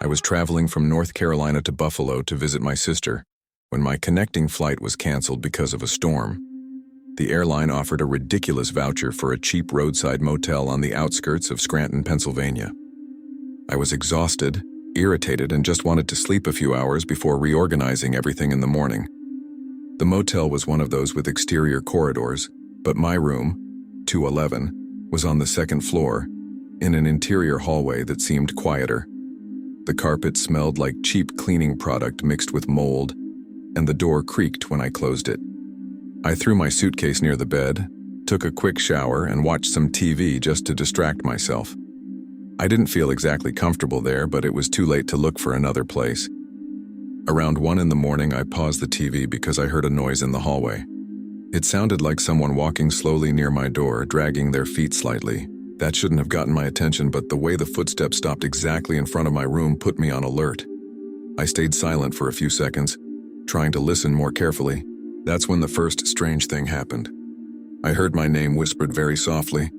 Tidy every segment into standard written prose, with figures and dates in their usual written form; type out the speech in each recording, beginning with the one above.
I was traveling from North Carolina to Buffalo to visit my sister when my connecting flight was canceled because of a storm. The airline offered a ridiculous voucher for a cheap roadside motel on the outskirts of Scranton, Pennsylvania. I was exhausted, irritated, and just wanted to sleep a few hours before reorganizing everything in the morning. The motel was one of those with exterior corridors, but my room, 211, was on the second floor, in an interior hallway that seemed quieter. The carpet smelled like cheap cleaning product mixed with mold, and the door creaked when I closed it. I threw my suitcase near the bed, took a quick shower, and watched some TV just to distract myself. I didn't feel exactly comfortable there, but it was too late to look for another place. Around 1 in the morning, I paused the TV because I heard a noise in the hallway. It sounded like someone walking slowly near my door, dragging their feet slightly. That shouldn't have gotten my attention, but the way the footsteps stopped exactly in front of my room put me on alert. I stayed silent for a few seconds, trying to listen more carefully. That's when the first strange thing happened. I heard my name whispered very softly.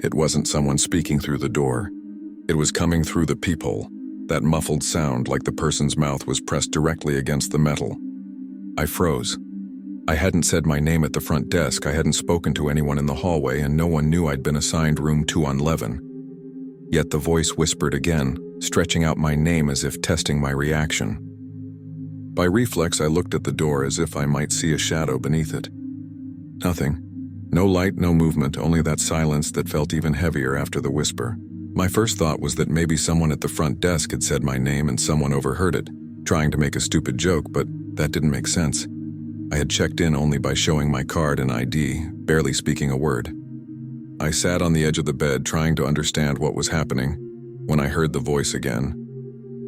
It wasn't someone speaking through the door. It was coming through the peephole, that muffled sound like the person's mouth was pressed directly against the metal. I froze. I hadn't said my name at the front desk, I hadn't spoken to anyone in the hallway, and no one knew I'd been assigned room 211. Yet the voice whispered again, stretching out my name as if testing my reaction. By reflex, I looked at the door as if I might see a shadow beneath it. Nothing. No light, no movement, only that silence that felt even heavier after the whisper. My first thought was that maybe someone at the front desk had said my name and someone overheard it, trying to make a stupid joke, but that didn't make sense. I had checked in only by showing my card and ID, barely speaking a word. I sat on the edge of the bed trying to understand what was happening when I heard the voice again.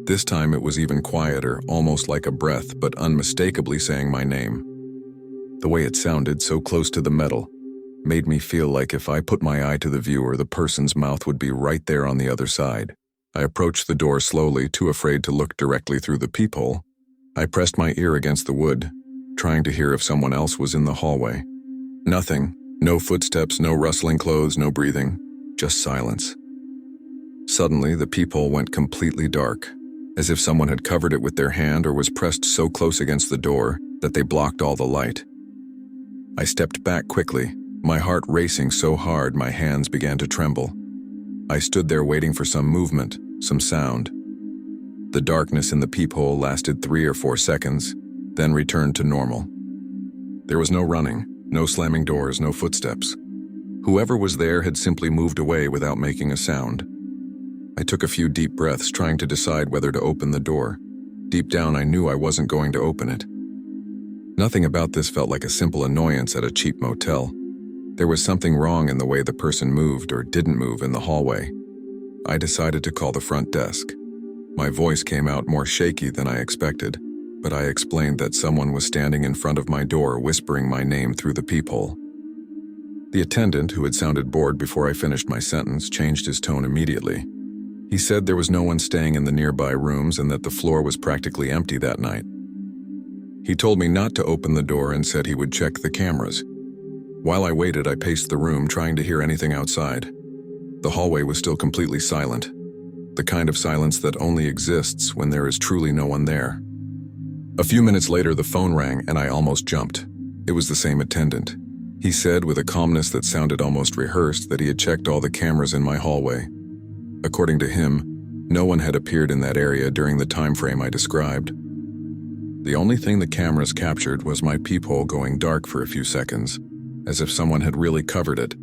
This time it was even quieter, almost like a breath, but unmistakably saying my name. The way it sounded, so close to the metal, made me feel like if I put my eye to the viewer, the person's mouth would be right there on the other side. I approached the door slowly, too afraid to look directly through the peephole. I pressed my ear against the wood, trying to hear if someone else was in the hallway. Nothing. No footsteps, no rustling clothes, no breathing. Just silence. Suddenly, the peephole went completely dark, as if someone had covered it with their hand or was pressed so close against the door that they blocked all the light. I stepped back quickly, my heart racing so hard my hands began to tremble. I stood there waiting for some movement, some sound. The darkness in the peephole lasted 3 or 4 seconds, then returned to normal. There was no running, no slamming doors, no footsteps. Whoever was there had simply moved away without making a sound. I took a few deep breaths, trying to decide whether to open the door. Deep down, I knew I wasn't going to open it. Nothing about this felt like a simple annoyance at a cheap motel. There was something wrong in the way the person moved or didn't move in the hallway. I decided to call the front desk. My voice came out more shaky than I expected, but I explained that someone was standing in front of my door whispering my name through the peephole. The attendant, who had sounded bored before I finished my sentence, changed his tone immediately. He said there was no one staying in the nearby rooms and that the floor was practically empty that night. He told me not to open the door and said he would check the cameras. While I waited, I paced the room, trying to hear anything outside. The hallway was still completely silent, the kind of silence that only exists when there is truly no one there. A few minutes later, the phone rang and I almost jumped. It was the same attendant. He said with a calmness that sounded almost rehearsed that he had checked all the cameras in my hallway. According to him, no one had appeared in that area during the time frame I described. The only thing the cameras captured was my peephole going dark for a few seconds, as if someone had really covered it,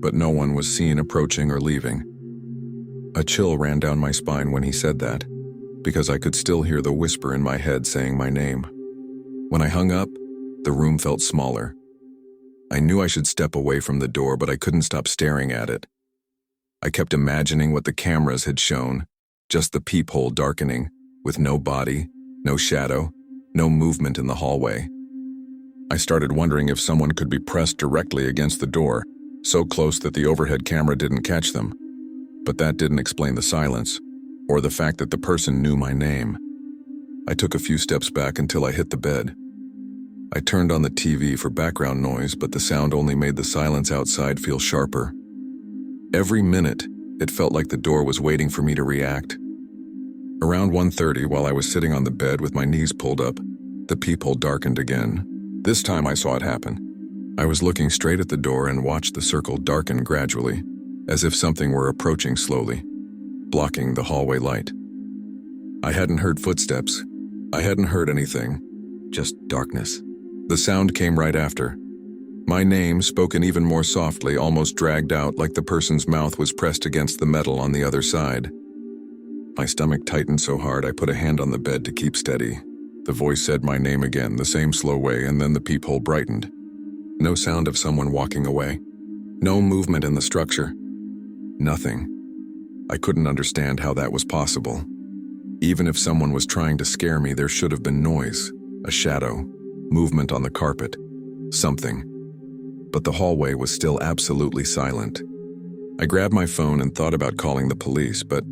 but no one was seen approaching or leaving. A chill ran down my spine when he said that, because I could still hear the whisper in my head saying my name. When I hung up, the room felt smaller. I knew I should step away from the door, but I couldn't stop staring at it. I kept imagining what the cameras had shown, just the peephole darkening, with no body, no shadow, no movement in the hallway. I started wondering if someone could be pressed directly against the door, so close that the overhead camera didn't catch them. But that didn't explain the silence, or the fact that the person knew my name. I took a few steps back until I hit the bed. I turned on the TV for background noise, but the sound only made the silence outside feel sharper. Every minute, it felt like the door was waiting for me to react. Around 1:30, while I was sitting on the bed with my knees pulled up, the peephole darkened again. This time I saw it happen. I was looking straight at the door and watched the circle darken gradually, as if something were approaching slowly, blocking the hallway light. I hadn't heard footsteps. I hadn't heard anything, just darkness. The sound came right after. My name, spoken even more softly, almost dragged out like the person's mouth was pressed against the metal on the other side. My stomach tightened so hard I put a hand on the bed to keep steady. The voice said my name again, the same slow way, and then the peephole brightened. No sound of someone walking away. No movement in the structure. Nothing. I couldn't understand how that was possible. Even if someone was trying to scare me, there should have been noise, a shadow, movement on the carpet, something. But the hallway was still absolutely silent. I grabbed my phone and thought about calling the police, but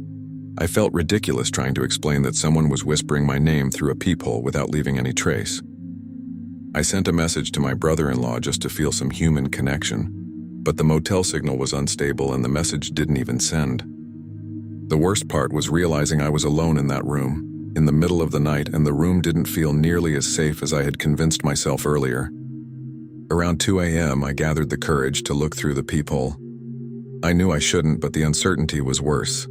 I felt ridiculous trying to explain that someone was whispering my name through a peephole without leaving any trace. I sent a message to my brother-in-law just to feel some human connection, but the motel signal was unstable and the message didn't even send. The worst part was realizing I was alone in that room, in the middle of the night, and the room didn't feel nearly as safe as I had convinced myself earlier. Around 2 a.m., I gathered the courage to look through the peephole. I knew I shouldn't, but the uncertainty was worse.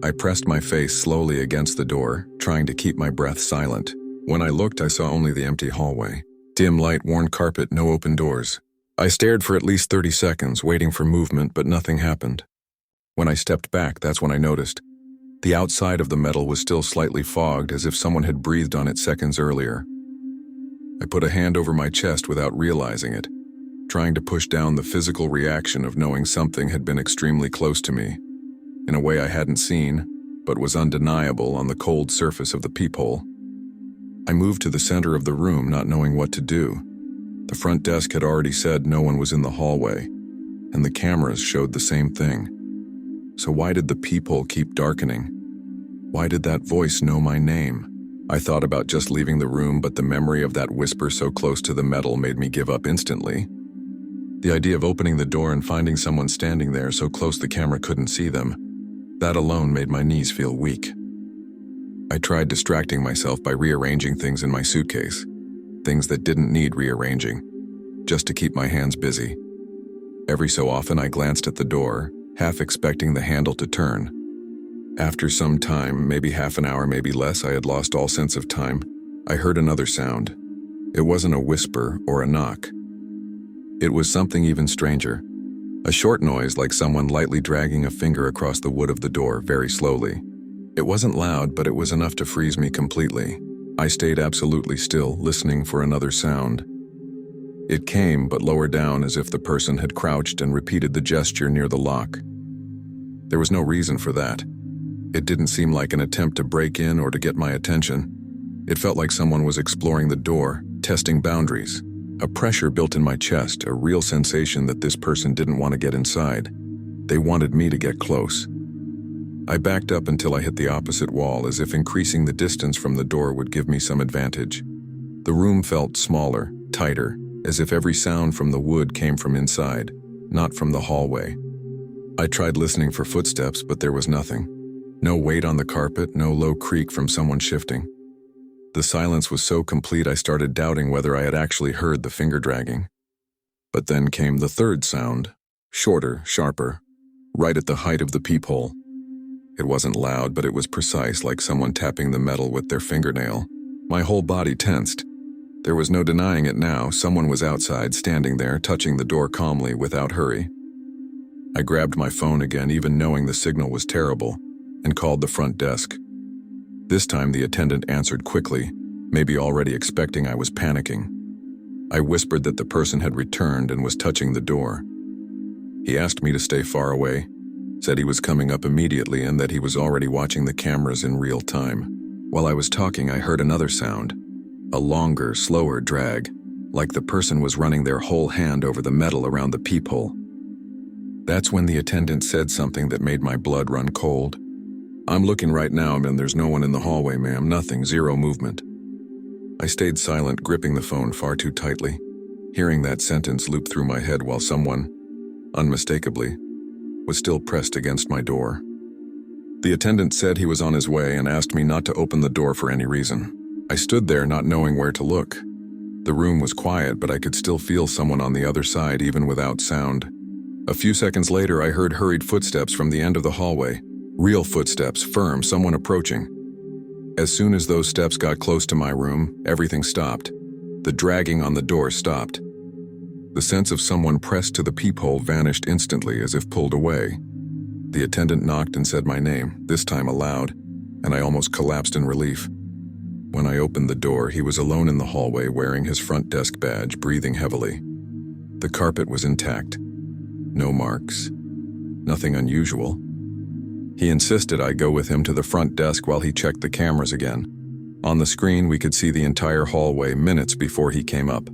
I pressed my face slowly against the door, trying to keep my breath silent. When I looked, I saw only the empty hallway. Dim light, worn carpet, no open doors. I stared for at least 30 seconds, waiting for movement, but nothing happened. When I stepped back, that's when I noticed. The outside of the metal was still slightly fogged, as if someone had breathed on it seconds earlier. I put a hand over my chest without realizing it, trying to push down the physical reaction of knowing something had been extremely close to me, in a way I hadn't seen, but was undeniable on the cold surface of the peephole. I moved to the center of the room, not knowing what to do. The front desk had already said no one was in the hallway, and the cameras showed the same thing. So why did the peephole keep darkening? Why did that voice know my name? I thought about just leaving the room, but the memory of that whisper so close to the metal made me give up instantly. The idea of opening the door and finding someone standing there so close the camera couldn't see them, that alone made my knees feel weak. I tried distracting myself by rearranging things in my suitcase, things that didn't need rearranging, just to keep my hands busy. Every so often I glanced at the door, half expecting the handle to turn. After some time, maybe half an hour, maybe less, I had lost all sense of time. I heard another sound. It wasn't a whisper or a knock. It was something even stranger. A short noise like someone lightly dragging a finger across the wood of the door very slowly. It wasn't loud, but it was enough to freeze me completely. I stayed absolutely still, listening for another sound. It came, but lower down, as if the person had crouched and repeated the gesture near the lock. There was no reason for that. It didn't seem like an attempt to break in or to get my attention. It felt like someone was exploring the door, testing boundaries. A pressure built in my chest, a real sensation that this person didn't want to get inside. They wanted me to get close. I backed up until I hit the opposite wall, as if increasing the distance from the door would give me some advantage. The room felt smaller, tighter, as if every sound from the wood came from inside, not from the hallway. I tried listening for footsteps, but there was nothing. No weight on the carpet, no low creak from someone shifting. The silence was so complete I started doubting whether I had actually heard the finger dragging. But then came the third sound, shorter, sharper, right at the height of the peephole. It wasn't loud, but it was precise, like someone tapping the metal with their fingernail. My whole body tensed. There was no denying it now. Someone was outside, standing there, touching the door calmly, without hurry. I grabbed my phone again, even knowing the signal was terrible, and called the front desk. This time the attendant answered quickly, maybe already expecting I was panicking. I whispered that the person had returned and was touching the door. He asked me to stay far away, said he was coming up immediately and that he was already watching the cameras in real time. While I was talking, I heard another sound, a longer, slower drag, like the person was running their whole hand over the metal around the peephole. That's when the attendant said something that made my blood run cold. "I'm looking right now, and there's no one in the hallway, ma'am. Nothing, zero movement." I stayed silent, gripping the phone far too tightly, hearing that sentence loop through my head while someone, unmistakably, was still pressed against my door. The attendant said he was on his way and asked me not to open the door for any reason. I stood there not knowing where to look. The room was quiet, but I could still feel someone on the other side even without sound. A few seconds later, I heard hurried footsteps from the end of the hallway. Real footsteps, firm, someone approaching. As soon as those steps got close to my room, everything stopped. The dragging on the door stopped. The sense of someone pressed to the peephole vanished instantly as if pulled away. The attendant knocked and said my name, this time aloud, and I almost collapsed in relief. When I opened the door, he was alone in the hallway wearing his front desk badge, breathing heavily. The carpet was intact. No marks. Nothing unusual. He insisted I go with him to the front desk while he checked the cameras again. On the screen, we could see the entire hallway minutes before he came up.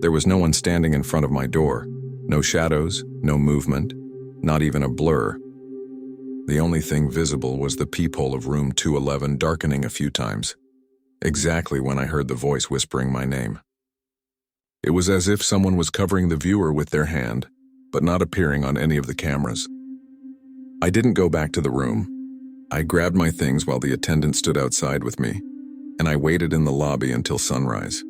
There was no one standing in front of my door. No shadows, no movement, not even a blur. The only thing visible was the peephole of room 211 darkening a few times, exactly when I heard the voice whispering my name. It was as if someone was covering the viewer with their hand, but not appearing on any of the cameras. I didn't go back to the room. I grabbed my things while the attendant stood outside with me, and I waited in the lobby until sunrise.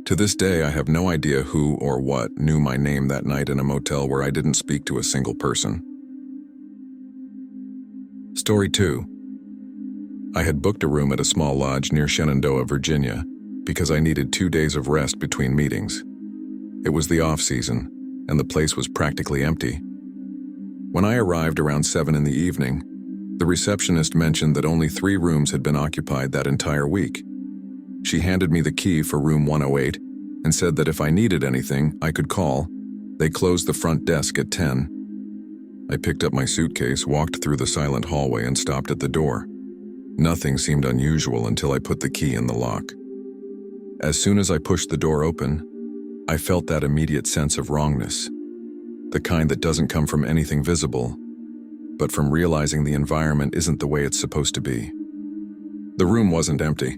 To this day, I have no idea who or what knew my name that night in a motel where I didn't speak to a single person. Story 2. I had booked a room at a small lodge near Shenandoah, Virginia, because I needed 2 days of rest between meetings. It was the off-season, and the place was practically empty. When I arrived around 7 in the evening, the receptionist mentioned that only 3 rooms had been occupied that entire week. She handed me the key for room 108 and said that if I needed anything, I could call. They closed the front desk at 10. I picked up my suitcase, walked through the silent hallway, and stopped at the door. Nothing seemed unusual until I put the key in the lock. As soon as I pushed the door open, I felt that immediate sense of wrongness, the kind that doesn't come from anything visible, but from realizing the environment isn't the way it's supposed to be. The room wasn't empty.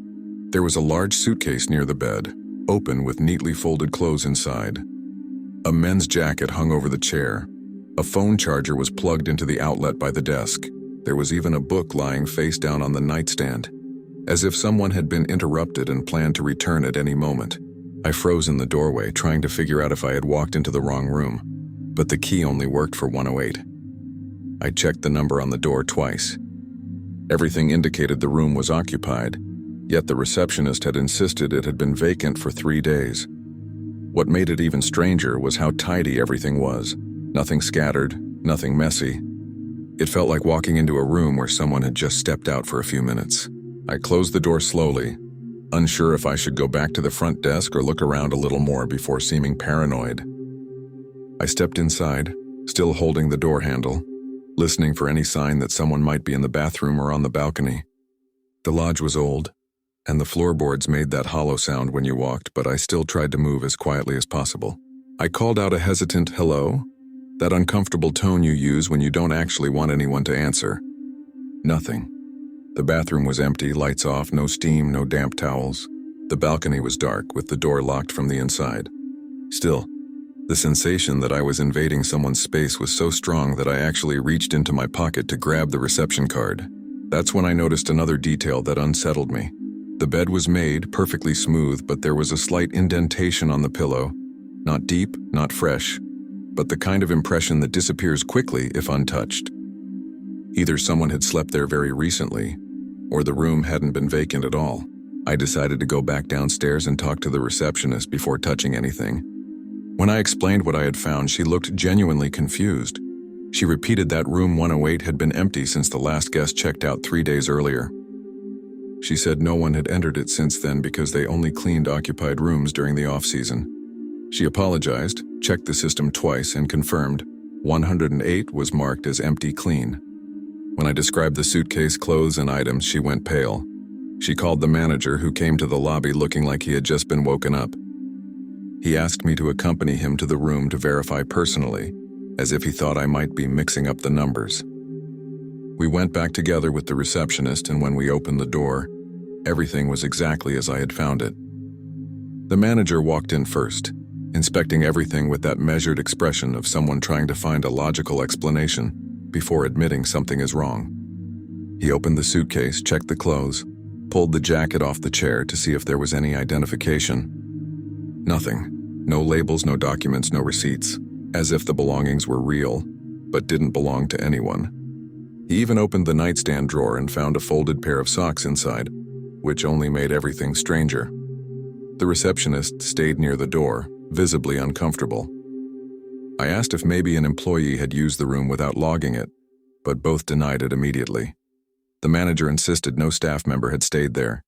There was a large suitcase near the bed, open with neatly folded clothes inside. A men's jacket hung over the chair. A phone charger was plugged into the outlet by the desk. There was even a book lying face down on the nightstand, as if someone had been interrupted and planned to return at any moment. I froze in the doorway, trying to figure out if I had walked into the wrong room, but the key only worked for 108. I checked the number on the door twice. Everything indicated the room was occupied, yet the receptionist had insisted it had been vacant for 3 days. What made it even stranger was how tidy everything was. Nothing scattered, nothing messy. It felt like walking into a room where someone had just stepped out for a few minutes. I closed the door slowly, unsure if I should go back to the front desk or look around a little more before seeming paranoid. I stepped inside, still holding the door handle, listening for any sign that someone might be in the bathroom or on the balcony. The lodge was old, and the floorboards made that hollow sound when you walked, but I still tried to move as quietly as possible. I called out a hesitant hello, that uncomfortable tone you use when you don't actually want anyone to answer. Nothing. The bathroom was empty, lights off, no steam, no damp towels. The balcony was dark, with the door locked from the inside. Still, the sensation that I was invading someone's space was so strong that I actually reached into my pocket to grab the reception card. That's when I noticed another detail that unsettled me. The bed was made perfectly smooth, but there was a slight indentation on the pillow. Not deep, not fresh, but the kind of impression that disappears quickly if untouched. Either someone had slept there very recently, or the room hadn't been vacant at all. I decided to go back downstairs and talk to the receptionist before touching anything. When I explained what I had found, she looked genuinely confused. She repeated that room 108 had been empty since the last guest checked out 3 days earlier. She said no one had entered it since then because they only cleaned occupied rooms during the off-season. She apologized, checked the system twice, and confirmed 108 was marked as empty clean. When I described the suitcase, clothes, and items, she went pale. She called the manager, who came to the lobby looking like he had just been woken up. He asked me to accompany him to the room to verify personally, as if he thought I might be mixing up the numbers. We went back together with the receptionist, and when we opened the door, everything was exactly as I had found it. The manager walked in first, inspecting everything with that measured expression of someone trying to find a logical explanation before admitting something is wrong. He opened the suitcase, checked the clothes, pulled the jacket off the chair to see if there was any identification. Nothing. No labels, no documents, no receipts. As if the belongings were real, but didn't belong to anyone. He even opened the nightstand drawer and found a folded pair of socks inside, which only made everything stranger. The receptionist stayed near the door, visibly uncomfortable. I asked if maybe an employee had used the room without logging it, but both denied it immediately. The manager insisted no staff member had stayed there,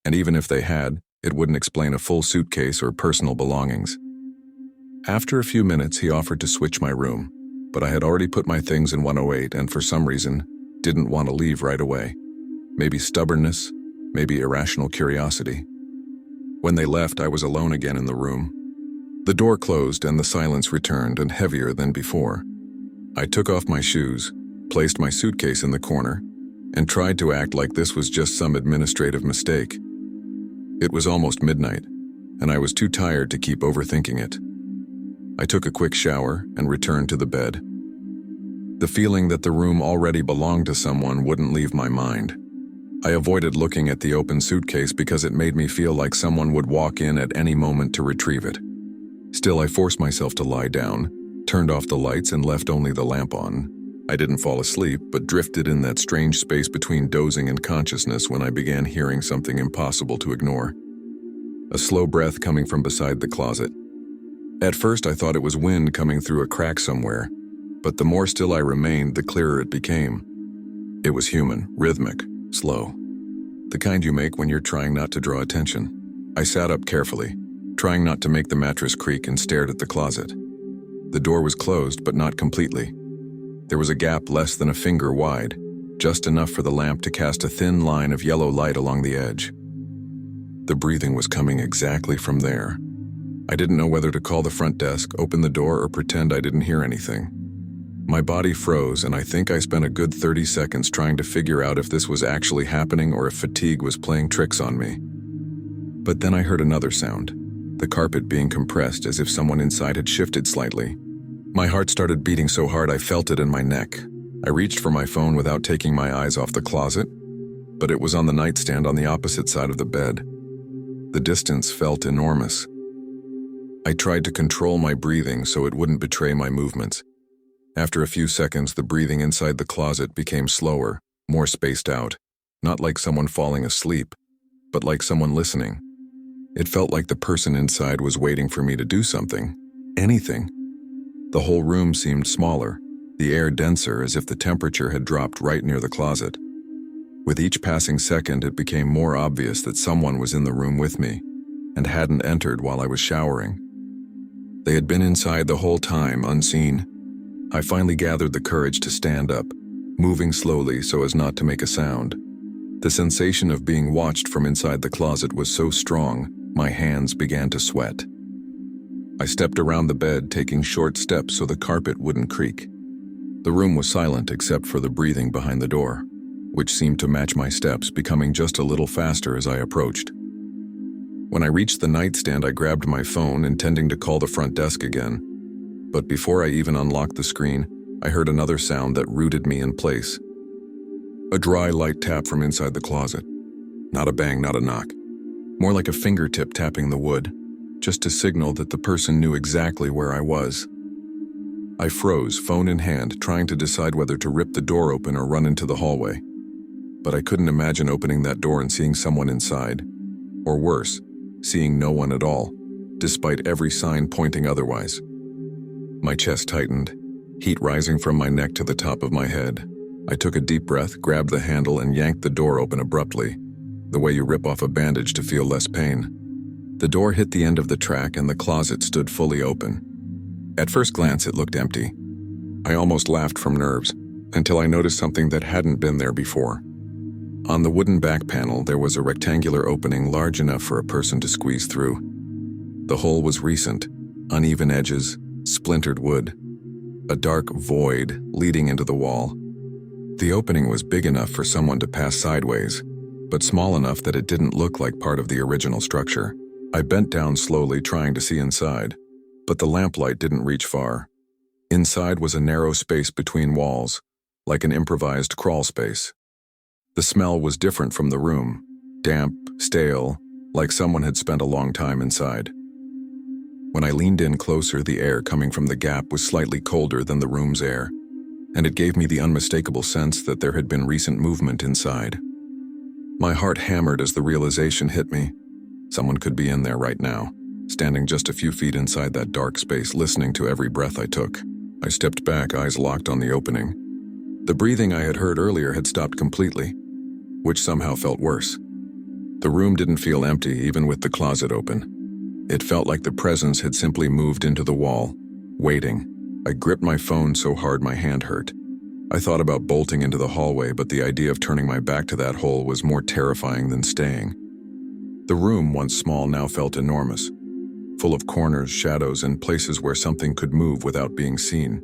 and even if they had, it wouldn't explain a full suitcase or personal belongings. After a few minutes, he offered to switch my room, but I had already put my things in 108 and for some reason, didn't want to leave right away. Maybe stubbornness, maybe irrational curiosity. When they left, I was alone again in the room. The door closed and the silence returned, and heavier than before. I took off my shoes, placed my suitcase in the corner, and tried to act like this was just some administrative mistake. It was almost midnight, and I was too tired to keep overthinking it. I took a quick shower and returned to the bed. The feeling that the room already belonged to someone wouldn't leave my mind. I avoided looking at the open suitcase because it made me feel like someone would walk in at any moment to retrieve it. Still, I forced myself to lie down, turned off the lights and left only the lamp on. I didn't fall asleep, but drifted in that strange space between dozing and consciousness when I began hearing something impossible to ignore. A slow breath coming from beside the closet. At first, I thought it was wind coming through a crack somewhere, but the more still I remained, the clearer it became. It was human, rhythmic, slow. The kind you make when you're trying not to draw attention. I sat up carefully, trying not to make the mattress creak, and stared at the closet. The door was closed, but not completely. There was a gap less than a finger wide, just enough for the lamp to cast a thin line of yellow light along the edge. The breathing was coming exactly from there. I didn't know whether to call the front desk, open the door, or pretend I didn't hear anything. My body froze, and I think I spent a good 30 seconds trying to figure out if this was actually happening or if fatigue was playing tricks on me. But then I heard another sound, the carpet being compressed as if someone inside had shifted slightly. My heart started beating so hard I felt it in my neck. I reached for my phone without taking my eyes off the closet, but it was on the nightstand on the opposite side of the bed. The distance felt enormous. I tried to control my breathing so it wouldn't betray my movements. After a few seconds, the breathing inside the closet became slower, more spaced out, not like someone falling asleep, but like someone listening. It felt like the person inside was waiting for me to do something, anything. The whole room seemed smaller, the air denser, as if the temperature had dropped right near the closet. With each passing second, it became more obvious that someone was in the room with me and hadn't entered while I was showering. They had been inside the whole time, unseen. I finally gathered the courage to stand up, moving slowly so as not to make a sound. The sensation of being watched from inside the closet was so strong, my hands began to sweat. I stepped around the bed, taking short steps so the carpet wouldn't creak. The room was silent except for the breathing behind the door, which seemed to match my steps, becoming just a little faster as I approached. When I reached the nightstand, I grabbed my phone, intending to call the front desk again. But before I even unlocked the screen, I heard another sound that rooted me in place. A dry, light tap from inside the closet. Not a bang, not a knock. More like a fingertip tapping the wood, just to signal that the person knew exactly where I was. I froze, phone in hand, trying to decide whether to rip the door open or run into the hallway. But I couldn't imagine opening that door and seeing someone inside. Or worse, seeing no one at all, despite every sign pointing otherwise. My chest tightened, heat rising from my neck to the top of my head. I took a deep breath, grabbed the handle, and yanked the door open abruptly, the way you rip off a bandage to feel less pain. The door hit the end of the track and the closet stood fully open. At first glance, it looked empty. I almost laughed from nerves, until I noticed something that hadn't been there before. On the wooden back panel, there was a rectangular opening large enough for a person to squeeze through. The hole was recent, uneven edges, splintered wood, a dark void leading into the wall. The opening was big enough for someone to pass sideways, but small enough that it didn't look like part of the original structure. I bent down slowly, trying to see inside, but the lamplight didn't reach far. Inside was a narrow space between walls, like an improvised crawl space. The smell was different from the room, damp, stale, like someone had spent a long time inside. When I leaned in closer, the air coming from the gap was slightly colder than the room's air, and it gave me the unmistakable sense that there had been recent movement inside. My heart hammered as the realization hit me. Someone could be in there right now, standing just a few feet inside that dark space, listening to every breath I took. I stepped back, eyes locked on the opening. The breathing I had heard earlier had stopped completely, which somehow felt worse. The room didn't feel empty, even with the closet open. It felt like the presence had simply moved into the wall, waiting. I gripped my phone so hard my hand hurt. I thought about bolting into the hallway, but the idea of turning my back to that hole was more terrifying than staying. The room, once small, now felt enormous, full of corners, shadows, and places where something could move without being seen.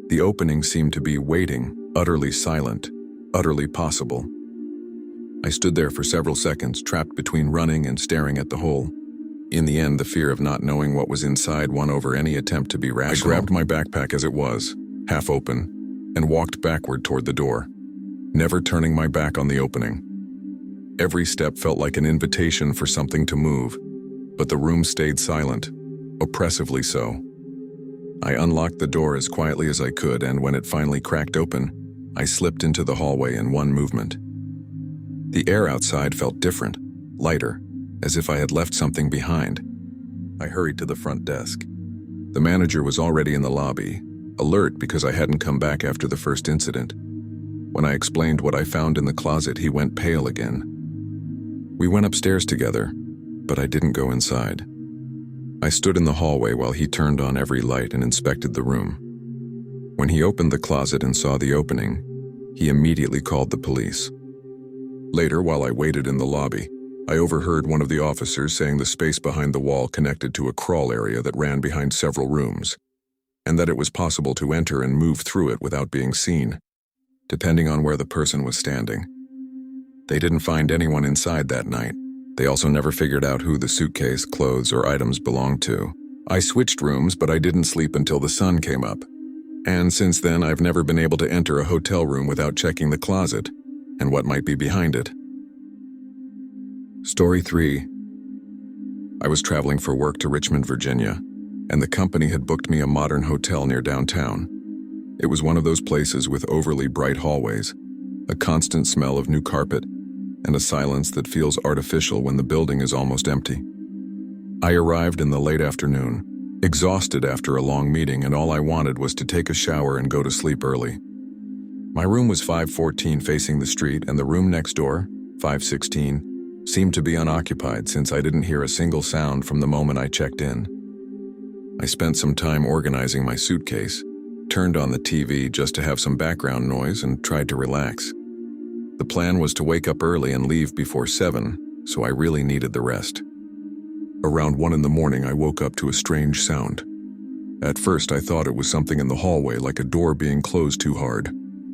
The opening seemed to be waiting, utterly silent, utterly possible. I stood there for several seconds, trapped between running and staring at the hole. In the end, the fear of not knowing what was inside won over any attempt to be rational. I grabbed my backpack as it was, half open, and walked backward toward the door, never turning my back on the opening. Every step felt like an invitation for something to move, but the room stayed silent, oppressively so. I unlocked the door as quietly as I could, and when it finally cracked open, I slipped into the hallway in one movement. The air outside felt different, lighter, as if I had left something behind. I hurried to the front desk. The manager was already in the lobby, alert because I hadn't come back after the first incident. When I explained what I found in the closet, he went pale again. We went upstairs together, but I didn't go inside. I stood in the hallway while he turned on every light and inspected the room. When he opened the closet and saw the opening, he immediately called the police. Later, while I waited in the lobby, I overheard one of the officers saying the space behind the wall connected to a crawl area that ran behind several rooms, and that it was possible to enter and move through it without being seen, depending on where the person was standing. They didn't find anyone inside that night. They also never figured out who the suitcase, clothes, or items belonged to. I switched rooms, but I didn't sleep until the sun came up. And since then, I've never been able to enter a hotel room without checking the closet and what might be behind it. Story 3. I was traveling for work to Richmond, Virginia, and the company had booked me a modern hotel near downtown. It was one of those places with overly bright hallways, a constant smell of new carpet, and a silence that feels artificial when the building is almost empty. I arrived in the late afternoon, exhausted after a long meeting, and all I wanted was to take a shower and go to sleep early. My room was 514 facing the street, and the room next door, 516, seemed to be unoccupied since I didn't hear a single sound from the moment I checked in. I spent some time organizing my suitcase, turned on the TV just to have some background noise, and tried to relax. The plan was to wake up early and leave before 7, so I really needed the rest. Around 1 in the morning, I woke up to a strange sound. At first, I thought it was something in the hallway, like a door being closed too hard,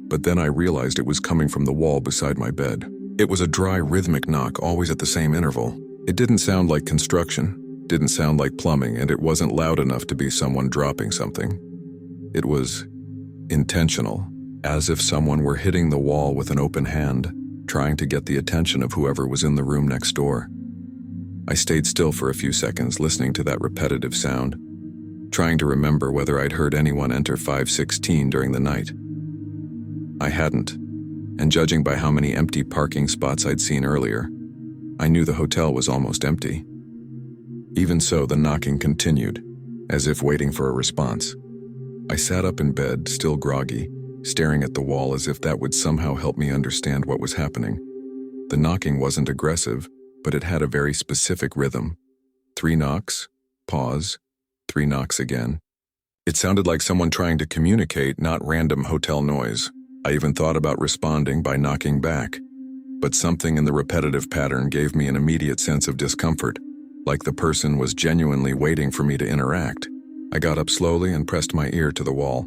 but then I realized it was coming from the wall beside my bed. It was a dry, rhythmic knock, always at the same interval. It didn't sound like construction, didn't sound like plumbing, and it wasn't loud enough to be someone dropping something. It was intentional, as if someone were hitting the wall with an open hand, trying to get the attention of whoever was in the room next door. I stayed still for a few seconds, listening to that repetitive sound, trying to remember whether I'd heard anyone enter 516 during the night. I hadn't. And judging by how many empty parking spots I'd seen earlier, I knew the hotel was almost empty. Even so, the knocking continued, as if waiting for a response. I sat up in bed, still groggy, staring at the wall as if that would somehow help me understand what was happening. The knocking wasn't aggressive, but it had a very specific rhythm. 3 knocks, pause, 3 knocks again. It sounded like someone trying to communicate, not random hotel noise. I even thought about responding by knocking back, but something in the repetitive pattern gave me an immediate sense of discomfort, like the person was genuinely waiting for me to interact. I got up slowly and pressed my ear to the wall.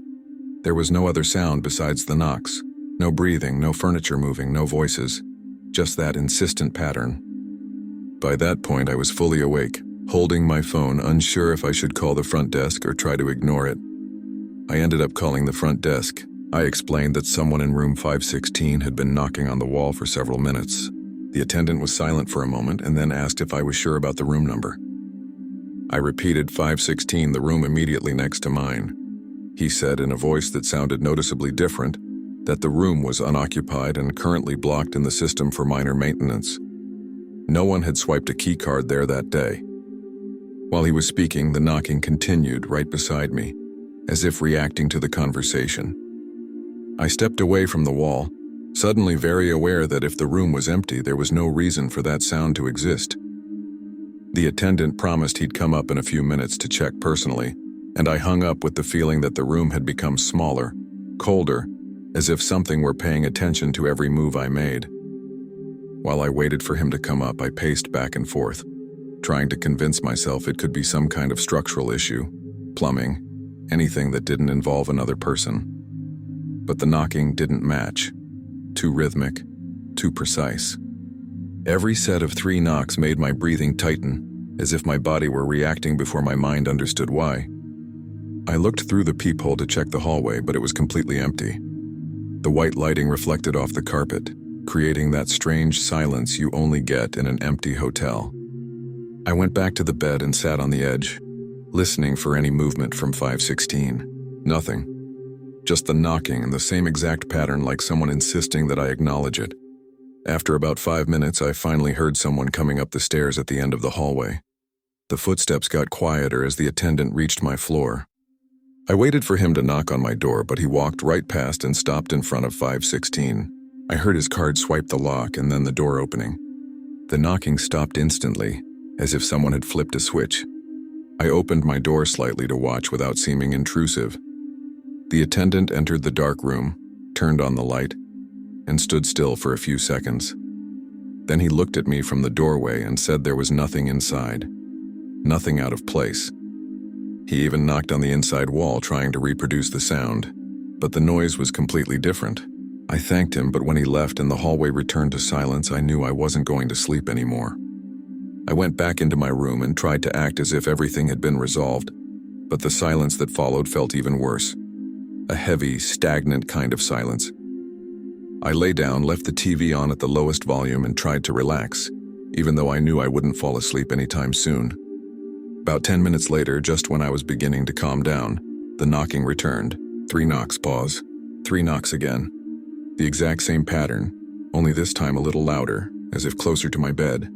There was no other sound besides the knocks. No breathing, no furniture moving, no voices. Just that insistent pattern. By that point, I was fully awake, holding my phone, unsure if I should call the front desk or try to ignore it. I ended up calling the front desk, I explained that someone in room 516 had been knocking on the wall for several minutes. The attendant was silent for a moment and then asked if I was sure about the room number. I repeated 516, the room immediately next to mine. He said in a voice that sounded noticeably different that the room was unoccupied and currently blocked in the system for minor maintenance. No one had swiped a key card there that day. While he was speaking, the knocking continued right beside me, as if reacting to the conversation. I stepped away from the wall, suddenly very aware that if the room was empty, there was no reason for that sound to exist. The attendant promised he'd come up in a few minutes to check personally, and I hung up with the feeling that the room had become smaller, colder, as if something were paying attention to every move I made. While I waited for him to come up, I paced back and forth, trying to convince myself it could be some kind of structural issue, plumbing, anything that didn't involve another person. But the knocking didn't match. Too rhythmic, too precise. Every set of 3 knocks made my breathing tighten, as if my body were reacting before my mind understood why. I looked through the peephole to check the hallway, but it was completely empty. The white lighting reflected off the carpet, creating that strange silence you only get in an empty hotel. I went back to the bed and sat on the edge, listening for any movement from 516. Nothing. Just the knocking in the same exact pattern, like someone insisting that I acknowledge it. After about 5 minutes, I finally heard someone coming up the stairs at the end of the hallway. The footsteps got quieter as the attendant reached my floor. I waited for him to knock on my door, but he walked right past and stopped in front of 516. I heard his card swipe the lock and then the door opening. The knocking stopped instantly, as if someone had flipped a switch. I opened my door slightly to watch without seeming intrusive. The attendant entered the dark room, turned on the light, and stood still for a few seconds. Then he looked at me from the doorway and said there was nothing inside, nothing out of place. He even knocked on the inside wall trying to reproduce the sound, but the noise was completely different. I thanked him, but when he left and the hallway returned to silence, I knew I wasn't going to sleep anymore. I went back into my room and tried to act as if everything had been resolved, but the silence that followed felt even worse. A heavy, stagnant kind of silence. I lay down, left the TV on at the lowest volume, and tried to relax, even though I knew I wouldn't fall asleep anytime soon. About 10 minutes later, just when I was beginning to calm down, the knocking returned. 3 knocks, pause. 3 knocks again. The exact same pattern, only this time a little louder, as if closer to my bed.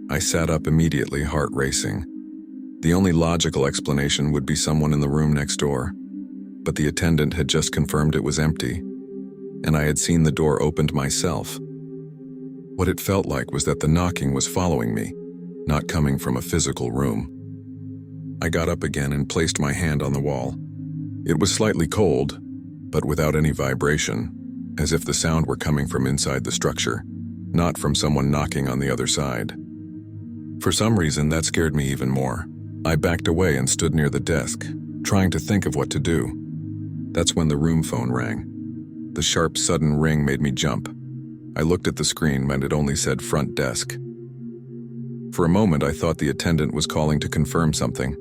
I sat up immediately, heart racing. The only logical explanation would be someone in the room next door, but the attendant had just confirmed it was empty, and I had seen the door opened myself. What it felt like was that the knocking was following me, not coming from a physical room. I got up again and placed my hand on the wall. It was slightly cold, but without any vibration, as if the sound were coming from inside the structure, not from someone knocking on the other side. For some reason, that scared me even more. I backed away and stood near the desk, trying to think of what to do. That's when the room phone rang. The sharp, sudden ring made me jump. I looked at the screen, and it only said front desk. For a moment, I thought the attendant was calling to confirm something.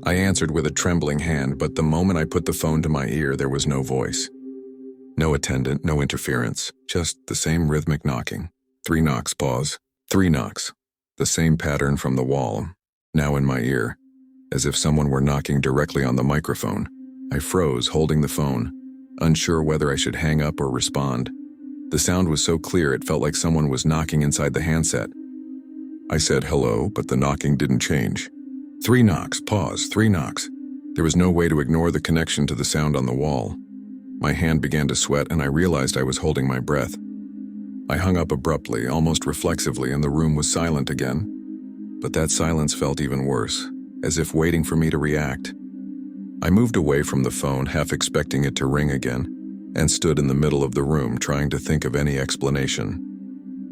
I answered with a trembling hand, but the moment I put the phone to my ear, there was no voice. No attendant, no interference, just the same rhythmic knocking. 3 knocks, pause. 3 knocks. The same pattern from the wall, now in my ear, as if someone were knocking directly on the microphone. I froze, holding the phone, unsure whether I should hang up or respond. The sound was so clear it felt like someone was knocking inside the handset. I said hello, but the knocking didn't change. 3 knocks, pause, 3 knocks. There was no way to ignore the connection to the sound on the wall. My hand began to sweat and I realized I was holding my breath. I hung up abruptly, almost reflexively, and the room was silent again. But that silence felt even worse, as if waiting for me to react. I moved away from the phone, half expecting it to ring again, and stood in the middle of the room trying to think of any explanation.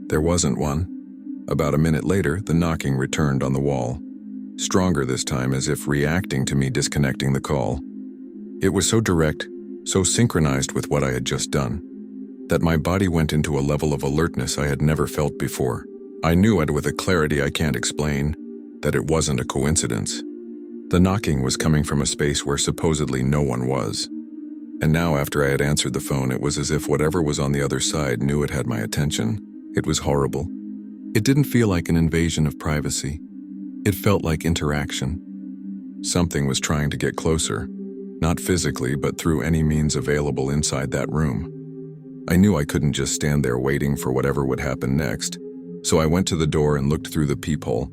There wasn't one. About a minute later, the knocking returned on the wall. Stronger this time, as if reacting to me disconnecting the call. It was so direct, so synchronized with what I had just done, that my body went into a level of alertness I had never felt before. I knew it with a clarity I can't explain, that it wasn't a coincidence. The knocking was coming from a space where supposedly no one was. And now, after I had answered the phone, it was as if whatever was on the other side knew it had my attention. It was horrible. It didn't feel like an invasion of privacy. It felt like interaction. Something was trying to get closer, not physically, but through any means available inside that room. I knew I couldn't just stand there waiting for whatever would happen next, so I went to the door and looked through the peephole.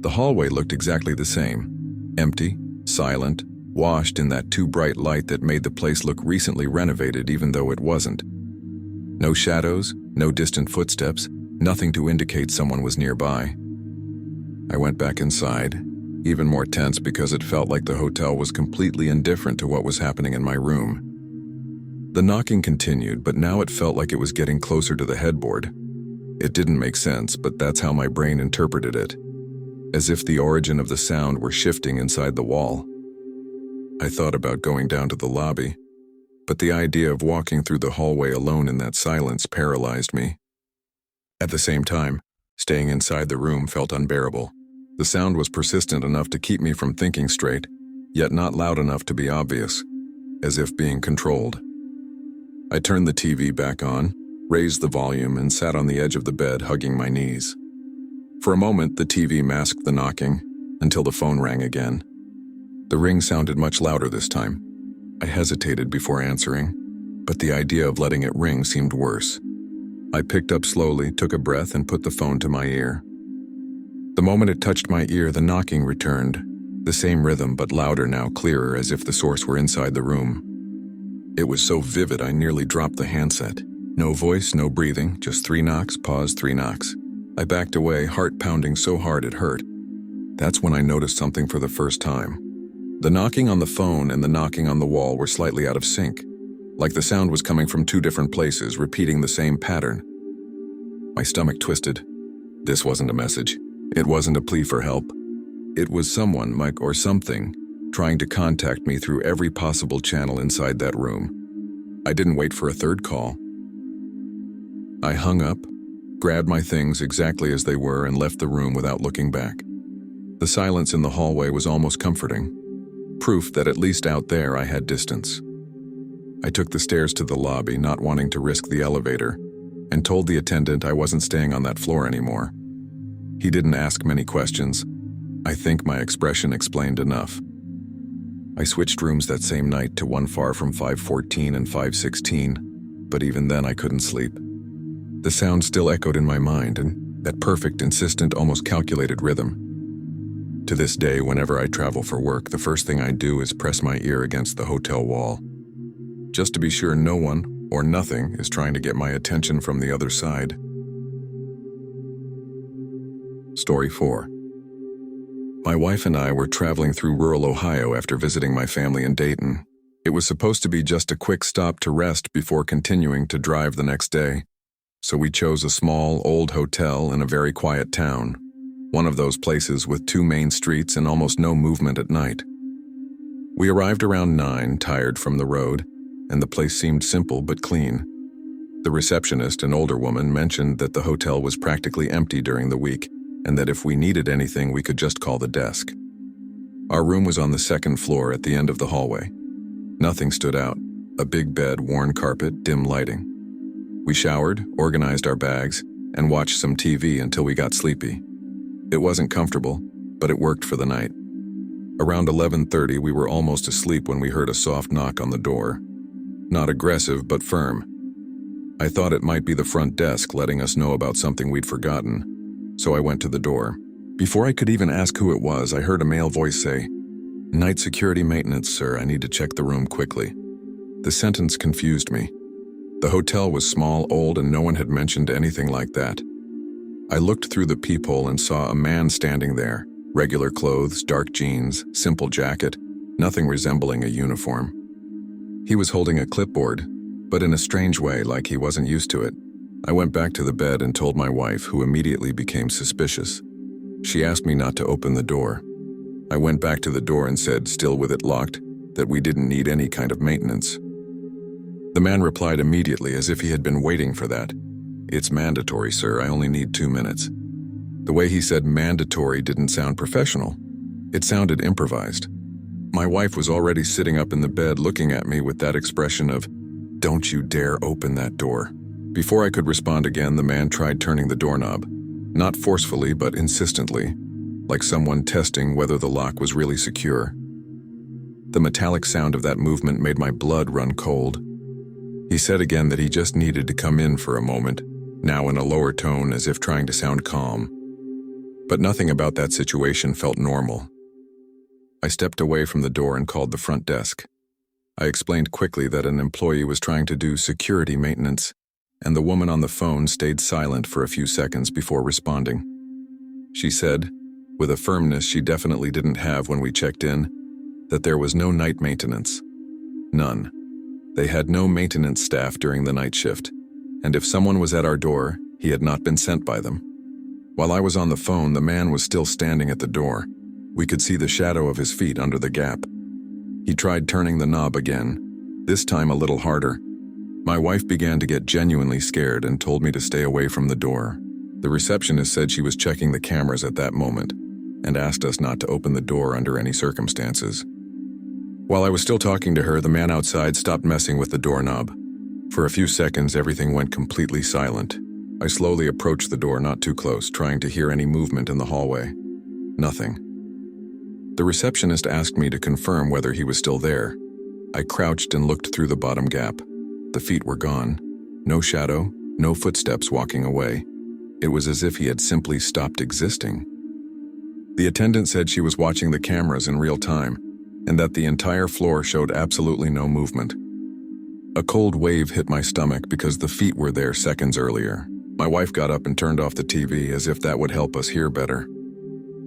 The hallway looked exactly the same, empty, silent, washed in that too bright light that made the place look recently renovated even though it wasn't. No shadows, no distant footsteps, nothing to indicate someone was nearby. I went back inside, even more tense because it felt like the hotel was completely indifferent to what was happening in my room. The knocking continued, but now it felt like it was getting closer to the headboard. It didn't make sense, but that's how my brain interpreted it, as if the origin of the sound were shifting inside the wall. I thought about going down to the lobby, but the idea of walking through the hallway alone in that silence paralyzed me. At the same time, staying inside the room felt unbearable. The sound was persistent enough to keep me from thinking straight, yet not loud enough to be obvious, as if being controlled. I turned the TV back on, raised the volume, and sat on the edge of the bed, hugging my knees. For a moment, the TV masked the knocking, until the phone rang again. The ring sounded much louder this time. I hesitated before answering, but the idea of letting it ring seemed worse. I picked up slowly, took a breath, and put the phone to my ear. The moment it touched my ear, the knocking returned, the same rhythm but louder now, clearer, as if the source were inside the room. It was so vivid I nearly dropped the handset. No voice, no breathing, just 3 knocks, pause, 3 knocks. I backed away, heart pounding so hard it hurt. That's when I noticed something for the first time. The knocking on the phone and the knocking on the wall were slightly out of sync, like the sound was coming from 2 different places, repeating the same pattern. My stomach twisted. This wasn't a message. It wasn't a plea for help. It was someone, Mike or something, trying to contact me through every possible channel inside that room. I didn't wait for a third call. I hung up, grabbed my things exactly as they were, and left the room without looking back. The silence in the hallway was almost comforting, proof that at least out there I had distance. I took the stairs to the lobby, not wanting to risk the elevator, and told the attendant I wasn't staying on that floor anymore. He didn't ask many questions. I think my expression explained enough. I switched rooms that same night to one far from 514 and 516, but even then I couldn't sleep. The sound still echoed in my mind, and that perfect, insistent, almost calculated rhythm. To this day, whenever I travel for work, the first thing I do is press my ear against the hotel wall, just to be sure no one or nothing is trying to get my attention from the other side. Story 4. My wife and I were traveling through rural Ohio after visiting my family in Dayton. It was supposed to be just a quick stop to rest before continuing to drive the next day, so we chose a small, old hotel in a very quiet town, one of those places with 2 main streets and almost no movement at night. We arrived around 9, tired from the road, and the place seemed simple but clean. The receptionist, an older woman, mentioned that the hotel was practically empty during the week, and that if we needed anything, we could just call the desk. Our room was on the 2nd floor at the end of the hallway. Nothing stood out. A big bed, worn carpet, dim lighting. We showered, organized our bags, and watched some TV until we got sleepy. It wasn't comfortable, but it worked for the night. Around 11:30, we were almost asleep when we heard a soft knock on the door. Not aggressive, but firm. I thought it might be the front desk letting us know about something we'd forgotten, so I went to the door. Before I could even ask who it was, I heard a male voice say, "Night security maintenance, sir. I need to check the room quickly." The sentence confused me. The hotel was small, old, and no one had mentioned anything like that. I looked through the peephole and saw a man standing there, regular clothes, dark jeans, simple jacket, nothing resembling a uniform. He was holding a clipboard, but in a strange way, like he wasn't used to it. I went back to the bed and told my wife, who immediately became suspicious. She asked me not to open the door. I went back to the door and said, still with it locked, that we didn't need any kind of maintenance. The man replied immediately, as if he had been waiting for that. "It's mandatory, sir. I only need 2 minutes." The way he said mandatory didn't sound professional. It sounded improvised. My wife was already sitting up in the bed looking at me with that expression of, "Don't you dare open that door." Before I could respond again, the man tried turning the doorknob. Not forcefully, but insistently, like someone testing whether the lock was really secure. The metallic sound of that movement made my blood run cold. He said again that he just needed to come in for a moment, now in a lower tone as if trying to sound calm. But nothing about that situation felt normal. I stepped away from the door and called the front desk. I explained quickly that an employee was trying to do security maintenance, and the woman on the phone stayed silent for a few seconds before responding. She said, with a firmness she definitely didn't have when we checked in, that there was no night maintenance. None. They had no maintenance staff during the night shift, and if someone was at our door, he had not been sent by them. While I was on the phone, the man was still standing at the door. We could see the shadow of his feet under the gap. He tried turning the knob again, this time a little harder. My wife began to get genuinely scared and told me to stay away from the door. The receptionist said she was checking the cameras at that moment and asked us not to open the door under any circumstances. While I was still talking to her, the man outside stopped messing with the doorknob. For a few seconds, everything went completely silent. I slowly approached the door, not too close, trying to hear any movement in the hallway. Nothing. The receptionist asked me to confirm whether he was still there. I crouched and looked through the bottom gap. The feet were gone. No shadow, no footsteps walking away. It was as if he had simply stopped existing. The attendant said she was watching the cameras in real time, and that the entire floor showed absolutely no movement. A cold wave hit my stomach because the feet were there seconds earlier. My wife got up and turned off the TV as if that would help us hear better.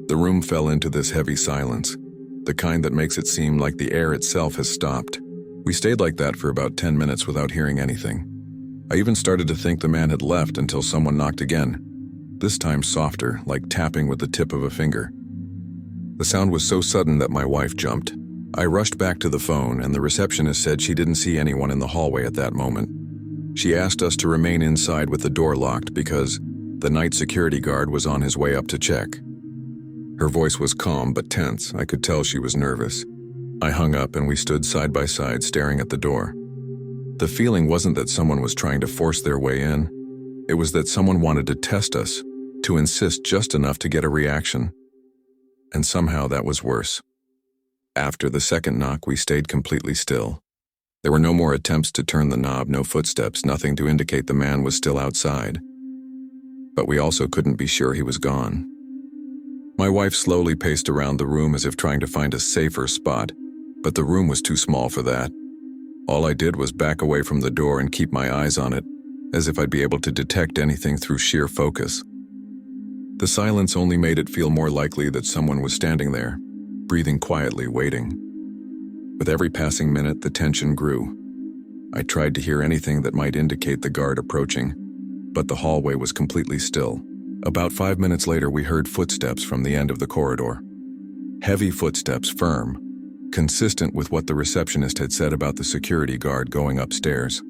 The room fell into this heavy silence, the kind that makes it seem like the air itself has stopped. We stayed like that for about 10 minutes without hearing anything. I even started to think the man had left until someone knocked again, this time softer, like tapping with the tip of a finger. The sound was so sudden that my wife jumped. I rushed back to the phone, and the receptionist said she didn't see anyone in the hallway at that moment. She asked us to remain inside with the door locked because the night security guard was on his way up to check. Her voice was calm but tense. I could tell she was nervous. I hung up and we stood side by side staring at the door. The feeling wasn't that someone was trying to force their way in. It was that someone wanted to test us, to insist just enough to get a reaction. And somehow that was worse. After the second knock, we stayed completely still. There were no more attempts to turn the knob, no footsteps, nothing to indicate the man was still outside. But we also couldn't be sure he was gone. My wife slowly paced around the room as if trying to find a safer spot, but the room was too small for that. All I did was back away from the door and keep my eyes on it, as if I'd be able to detect anything through sheer focus. The silence only made it feel more likely that someone was standing there, breathing quietly, waiting. With every passing minute, the tension grew. I tried to hear anything that might indicate the guard approaching, but the hallway was completely still. About 5 minutes later, we heard footsteps from the end of the corridor. Heavy footsteps, firm, consistent with what the receptionist had said about the security guard going upstairs.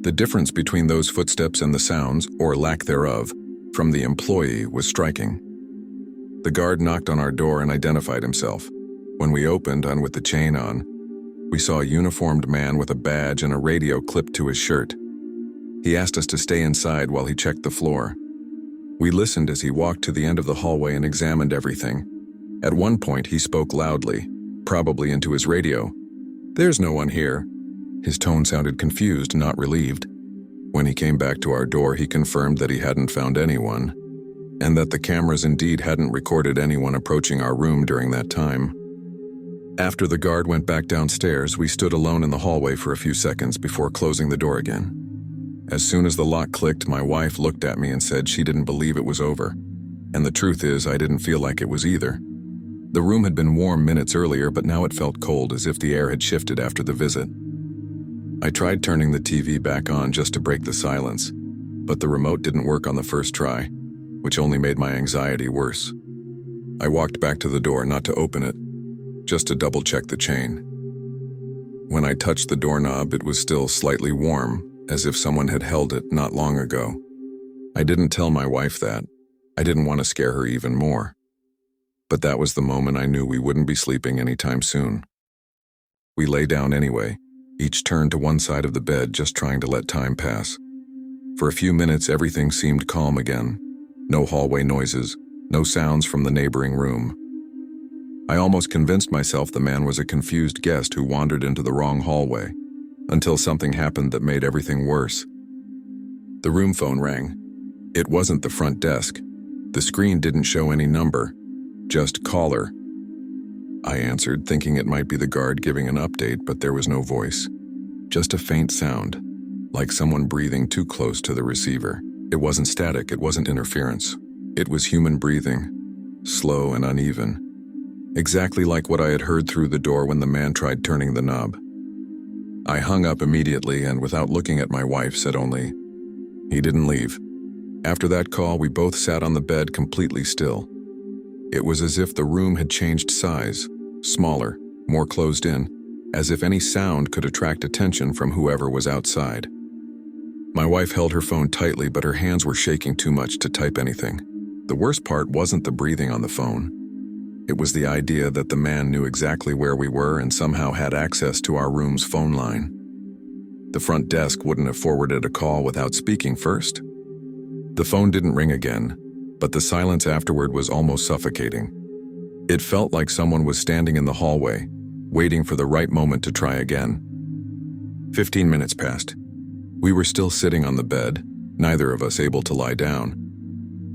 The difference between those footsteps and the sounds, or lack thereof, from the employee was striking. The guard knocked on our door and identified himself. When we opened, and with the chain on, we saw a uniformed man with a badge and a radio clipped to his shirt. He asked us to stay inside while he checked the floor. We listened as he walked to the end of the hallway and examined everything. At one point, he spoke loudly, probably into his radio. "There's no one here." His tone sounded confused, not relieved. When he came back to our door, he confirmed that he hadn't found anyone, and that the cameras indeed hadn't recorded anyone approaching our room during that time. After the guard went back downstairs, we stood alone in the hallway for a few seconds before closing the door again. As soon as the lock clicked, my wife looked at me and said she didn't believe it was over. And the truth is, I didn't feel like it was either. The room had been warm minutes earlier, but now it felt cold, as if the air had shifted after the visit. I tried turning the TV back on just to break the silence, but the remote didn't work on the first try, which only made my anxiety worse. I walked back to the door, not to open it, just to double-check the chain. When I touched the doorknob, it was still slightly warm, as if someone had held it not long ago. I didn't tell my wife that. I didn't want to scare her even more. But that was the moment I knew we wouldn't be sleeping anytime soon. We lay down anyway, each turned to one side of the bed, just trying to let time pass. For a few minutes, everything seemed calm again. No hallway noises, no sounds from the neighboring room. I almost convinced myself the man was a confused guest who wandered into the wrong hallway, until something happened that made everything worse. The room phone rang. It wasn't the front desk. The screen didn't show any number, just caller. I answered, thinking it might be the guard giving an update, but there was no voice. Just a faint sound, like someone breathing too close to the receiver. It wasn't static, it wasn't interference. It was human breathing, slow and uneven. Exactly like what I had heard through the door when the man tried turning the knob. I hung up immediately and, without looking at my wife, said only, "He didn't leave." After that call, we both sat on the bed completely still. It was as if the room had changed size, smaller, more closed in, as if any sound could attract attention from whoever was outside. My wife held her phone tightly, but her hands were shaking too much to type anything. The worst part wasn't the breathing on the phone. It was the idea that the man knew exactly where we were and somehow had access to our room's phone line. The front desk wouldn't have forwarded a call without speaking first. The phone didn't ring again, but the silence afterward was almost suffocating. It felt like someone was standing in the hallway, waiting for the right moment to try again. 15 minutes passed. We were still sitting on the bed, neither of us able to lie down.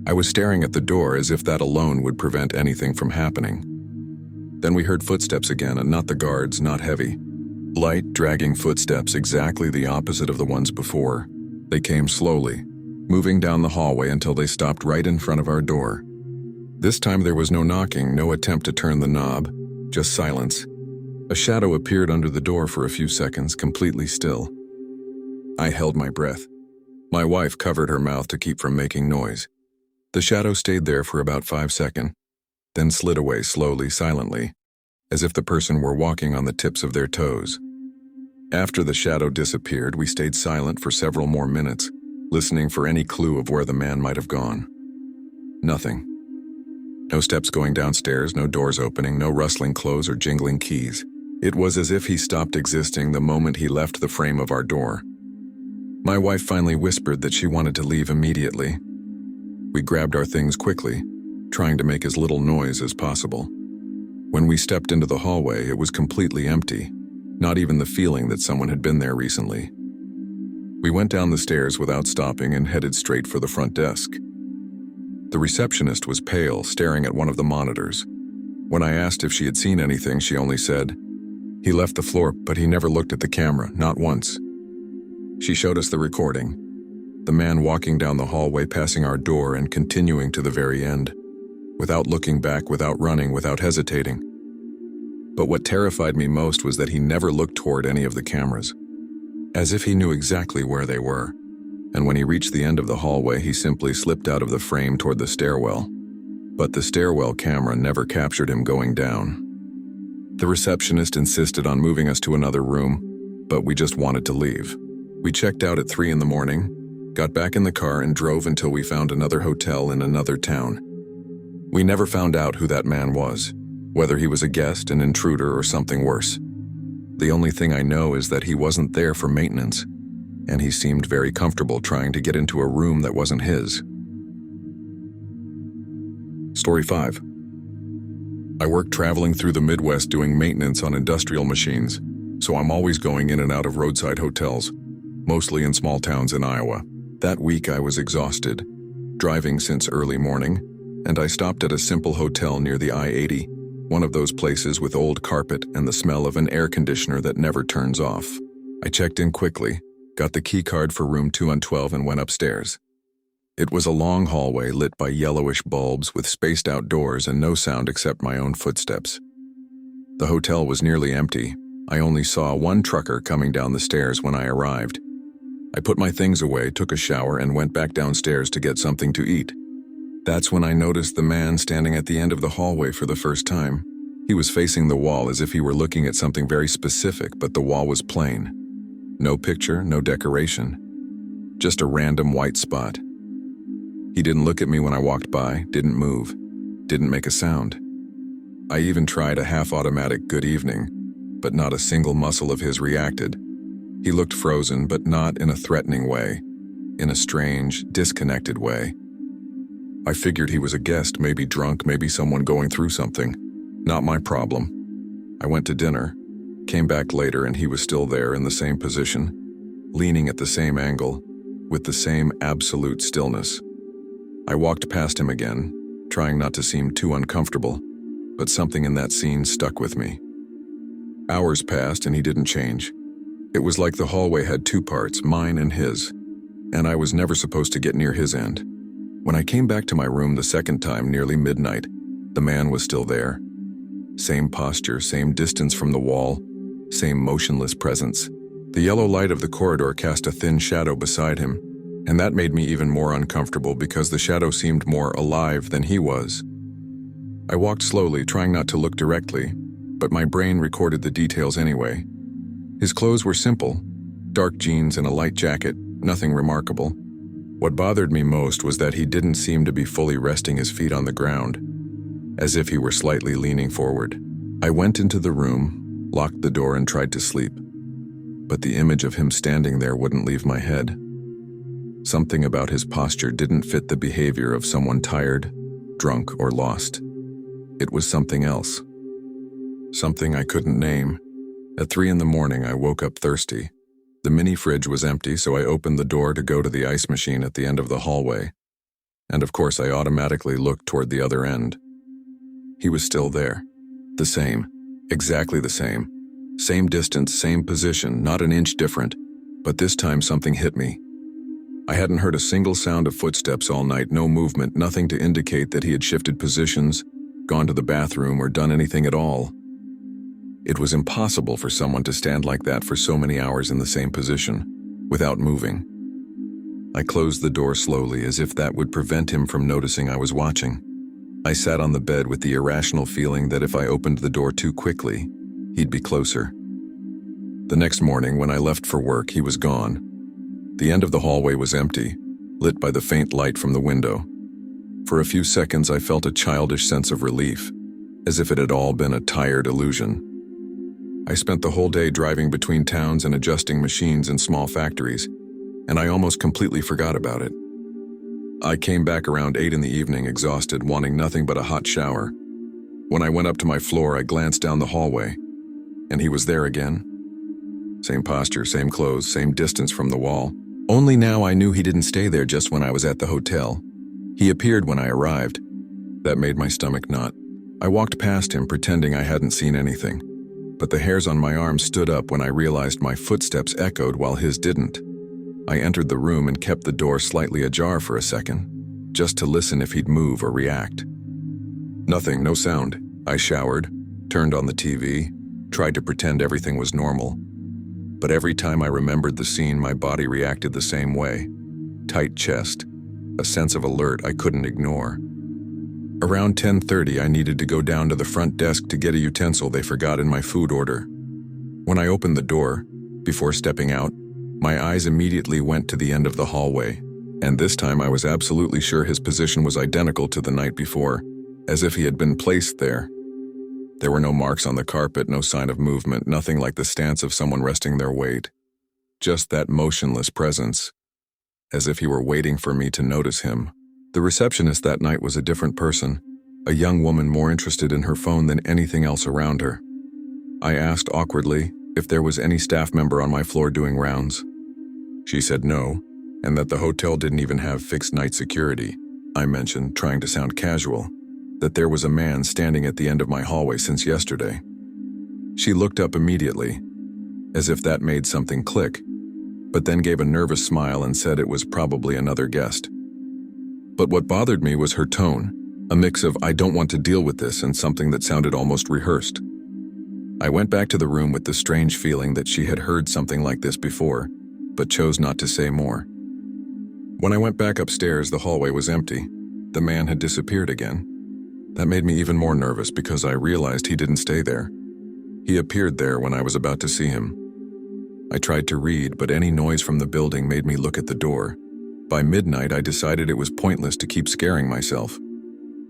I was staring at the door as if that alone would prevent anything from happening. Then we heard footsteps again, and not the guards, not heavy. Light, dragging footsteps, exactly the opposite of the ones before. They came slowly, moving down the hallway until they stopped right in front of our door. This time there was no knocking, no attempt to turn the knob, just silence. A shadow appeared under the door for a few seconds, completely still. I held my breath. My wife covered her mouth to keep from making noise. The shadow stayed there for about 5 seconds, then slid away slowly, silently, as if the person were walking on the tips of their toes. After the shadow disappeared, we stayed silent for several more minutes, listening for any clue of where the man might have gone. Nothing. No steps going downstairs, no doors opening, no rustling clothes or jingling keys. It was as if he stopped existing the moment he left the frame of our door. My wife finally whispered that she wanted to leave immediately. We grabbed our things quickly, trying to make as little noise as possible. When we stepped into the hallway, it was completely empty, not even the feeling that someone had been there recently. We went down the stairs without stopping and headed straight for the front desk. The receptionist was pale, staring at one of the monitors. When I asked if she had seen anything, she only said, "He left the floor, but he never looked at the camera, not once." She showed us the recording. The man walking down the hallway, passing our door and continuing to the very end, without looking back, without running, without hesitating. But what terrified me most was that he never looked toward any of the cameras, as if he knew exactly where they were. And when he reached the end of the hallway, he simply slipped out of the frame toward the stairwell. But the stairwell camera never captured him going down. The receptionist insisted on moving us to another room, but we just wanted to leave. We checked out at 3 a.m, got back in the car and drove until we found another hotel in another town. We never found out who that man was, whether he was a guest, an intruder, or something worse. The only thing I know is that he wasn't there for maintenance, and he seemed very comfortable trying to get into a room that wasn't his. Story 5. I work traveling through the Midwest doing maintenance on industrial machines, so I'm always going in and out of roadside hotels, mostly in small towns in Iowa. That week I was exhausted, driving since early morning, and I stopped at a simple hotel near the I-80, one of those places with old carpet and the smell of an air conditioner that never turns off. I checked in quickly, got the key card for room 212 and went upstairs. It was a long hallway lit by yellowish bulbs with spaced out doors and no sound except my own footsteps. The hotel was nearly empty. I only saw one trucker coming down the stairs when I arrived. I put my things away, took a shower, and went back downstairs to get something to eat. That's when I noticed the man standing at the end of the hallway for the first time. He was facing the wall as if he were looking at something very specific, but the wall was plain. No picture, no decoration. Just a random white spot. He didn't look at me when I walked by, didn't move, didn't make a sound. I even tried a half-automatic good evening, but not a single muscle of his reacted. He looked frozen, but not in a threatening way, in a strange, disconnected way. I figured he was a guest, maybe drunk, maybe someone going through something. Not my problem. I went to dinner, came back later, and he was still there in the same position, leaning at the same angle, with the same absolute stillness. I walked past him again, trying not to seem too uncomfortable, but something in that scene stuck with me. Hours passed and he didn't change. It was like the hallway had two parts, mine and his, and I was never supposed to get near his end. When I came back to my room the second time, nearly midnight, the man was still there. Same posture, same distance from the wall, same motionless presence. The yellow light of the corridor cast a thin shadow beside him, and that made me even more uncomfortable because the shadow seemed more alive than he was. I walked slowly, trying not to look directly, but my brain recorded the details anyway. His clothes were simple, dark jeans and a light jacket, nothing remarkable. What bothered me most was that he didn't seem to be fully resting his feet on the ground, as if he were slightly leaning forward. I went into the room, locked the door, and tried to sleep. But the image of him standing there wouldn't leave my head. Something about his posture didn't fit the behavior of someone tired, drunk, or lost. It was something else. Something I couldn't name. At 3 a.m, I woke up thirsty. The mini fridge was empty, so I opened the door to go to the ice machine at the end of the hallway. And of course, I automatically looked toward the other end. He was still there. The same. Exactly the same. Same distance, same position, not an inch different. But this time something hit me. I hadn't heard a single sound of footsteps all night, no movement, nothing to indicate that he had shifted positions, gone to the bathroom, or done anything at all. It was impossible for someone to stand like that for so many hours in the same position, without moving. I closed the door slowly, as if that would prevent him from noticing I was watching. I sat on the bed with the irrational feeling that if I opened the door too quickly, he'd be closer. The next morning, when I left for work, he was gone. The end of the hallway was empty, lit by the faint light from the window. For a few seconds, I felt a childish sense of relief, as if it had all been a tired illusion. I spent the whole day driving between towns and adjusting machines in small factories, and I almost completely forgot about it. I came back around 8 p.m, exhausted, wanting nothing but a hot shower. When I went up to my floor, I glanced down the hallway, and he was there again. Same posture, same clothes, same distance from the wall. Only now I knew he didn't stay there just when I was at the hotel. He appeared when I arrived. That made my stomach knot. I walked past him, pretending I hadn't seen anything. But the hairs on my arm stood up when I realized my footsteps echoed while his didn't. I entered the room and kept the door slightly ajar for a second, just to listen if he'd move or react. Nothing, no sound. I showered, turned on the TV, tried to pretend everything was normal. But every time I remembered the scene, my body reacted the same way. Tight chest, a sense of alert I couldn't ignore. Around 10:30, I needed to go down to the front desk to get a utensil they forgot in my food order. When I opened the door, before stepping out, my eyes immediately went to the end of the hallway, and this time I was absolutely sure his position was identical to the night before, as if he had been placed there. There were no marks on the carpet, no sign of movement, nothing like the stance of someone resting their weight. Just that motionless presence, as if he were waiting for me to notice him. The receptionist that night was a different person, a young woman more interested in her phone than anything else around her. I asked awkwardly if there was any staff member on my floor doing rounds. She said no, and that the hotel didn't even have fixed night security. I mentioned, trying to sound casual, that there was a man standing at the end of my hallway since yesterday. She looked up immediately, as if that made something click, but then gave a nervous smile and said it was probably another guest. But what bothered me was her tone, a mix of "I don't want to deal with this" and something that sounded almost rehearsed. I went back to the room with the strange feeling that she had heard something like this before, but chose not to say more. When I went back upstairs, the hallway was empty. The man had disappeared again. That made me even more nervous because I realized he didn't stay there. He appeared there when I was about to see him. I tried to read, but any noise from the building made me look at the door. By midnight, I decided it was pointless to keep scaring myself.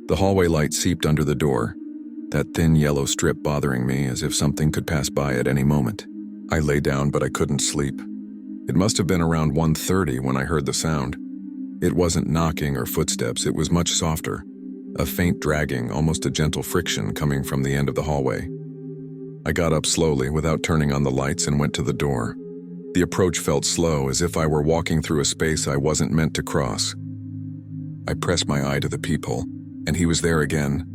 The hallway light seeped under the door, that thin yellow strip bothering me as if something could pass by at any moment. I lay down, but I couldn't sleep. It must have been around 1:30 when I heard the sound. It wasn't knocking or footsteps, it was much softer. A faint dragging, almost a gentle friction coming from the end of the hallway. I got up slowly without turning on the lights and went to the door. The approach felt slow, as if I were walking through a space I wasn't meant to cross. I pressed my eye to the peephole, and he was there again.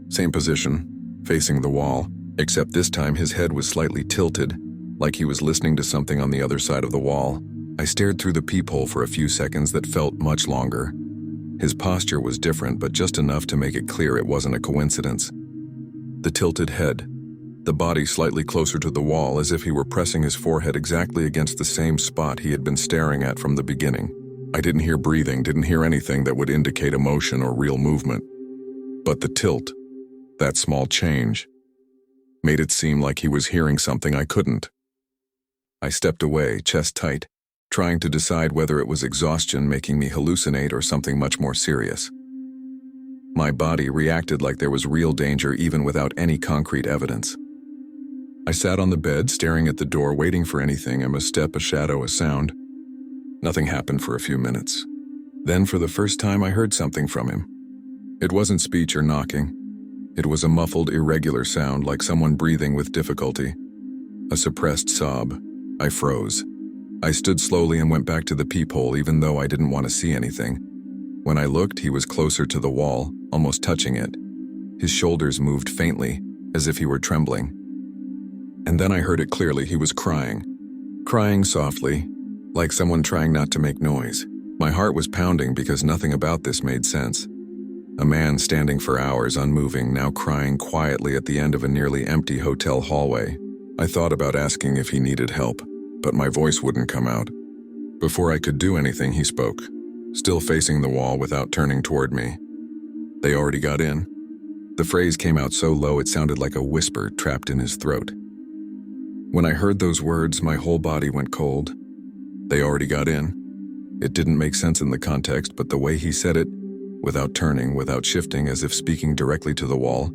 Same position, facing the wall, except this time his head was slightly tilted, like he was listening to something on the other side of the wall. I stared through the peephole for a few seconds that felt much longer. His posture was different, but just enough to make it clear it wasn't a coincidence. The tilted head, the body slightly closer to the wall, as if he were pressing his forehead exactly against the same spot he had been staring at from the beginning. I didn't hear breathing, didn't hear anything that would indicate emotion or real movement. But the tilt, that small change, made it seem like he was hearing something I couldn't. I stepped away, chest tight, trying to decide whether it was exhaustion making me hallucinate or something much more serious. My body reacted like there was real danger even without any concrete evidence. I sat on the bed, staring at the door, waiting for anything, a misstep, a shadow, a sound. Nothing happened for a few minutes. Then, for the first time, I heard something from him. It wasn't speech or knocking. It was a muffled, irregular sound, like someone breathing with difficulty. A suppressed sob. I froze. I stood slowly and went back to the peephole, even though I didn't want to see anything. When I looked, he was closer to the wall, almost touching it. His shoulders moved faintly, as if he were trembling. And then I heard it clearly. He was crying. Crying softly, like someone trying not to make noise. My heart was pounding because nothing about this made sense. A man standing for hours unmoving, now crying quietly at the end of a nearly empty hotel hallway. I thought about asking if he needed help, but my voice wouldn't come out. Before I could do anything, he spoke, still facing the wall without turning toward me. "They already got in." The phrase came out so low it sounded like a whisper trapped in his throat. When I heard those words, my whole body went cold. They already got in. It didn't make sense in the context, but the way he said it, without turning, without shifting, as if speaking directly to the wall,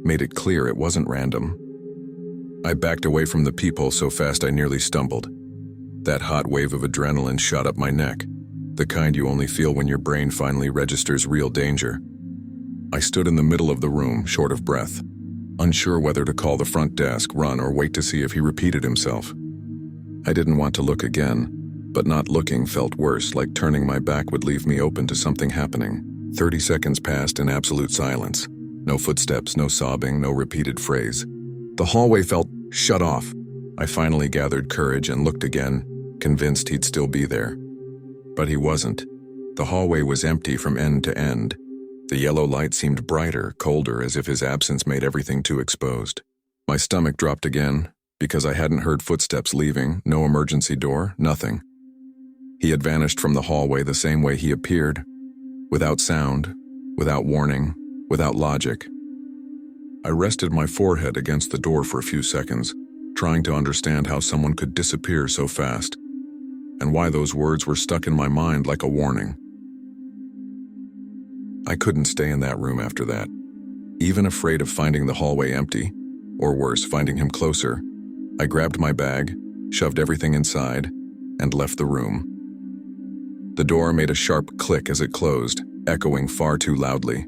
made it clear it wasn't random. I backed away from the peephole so fast I nearly stumbled. That hot wave of adrenaline shot up my neck, the kind you only feel when your brain finally registers real danger. I stood in the middle of the room, short of breath, unsure whether to call the front desk, run, or wait to see if he repeated himself. I didn't want to look again, but not looking felt worse, like turning my back would leave me open to something happening. 30 seconds passed in absolute silence. No footsteps, no sobbing, no repeated phrase. The hallway felt shut off. I finally gathered courage and looked again, convinced he'd still be there. But he wasn't. The hallway was empty from end to end. The yellow light seemed brighter, colder, as if his absence made everything too exposed. My stomach dropped again, because I hadn't heard footsteps leaving, no emergency door, nothing. He had vanished from the hallway the same way he appeared, without sound, without warning, without logic. I rested my forehead against the door for a few seconds, trying to understand how someone could disappear so fast, and why those words were stuck in my mind like a warning. I couldn't stay in that room after that. Even afraid of finding the hallway empty, or worse, finding him closer, I grabbed my bag, shoved everything inside, and left the room. The door made a sharp click as it closed, echoing far too loudly.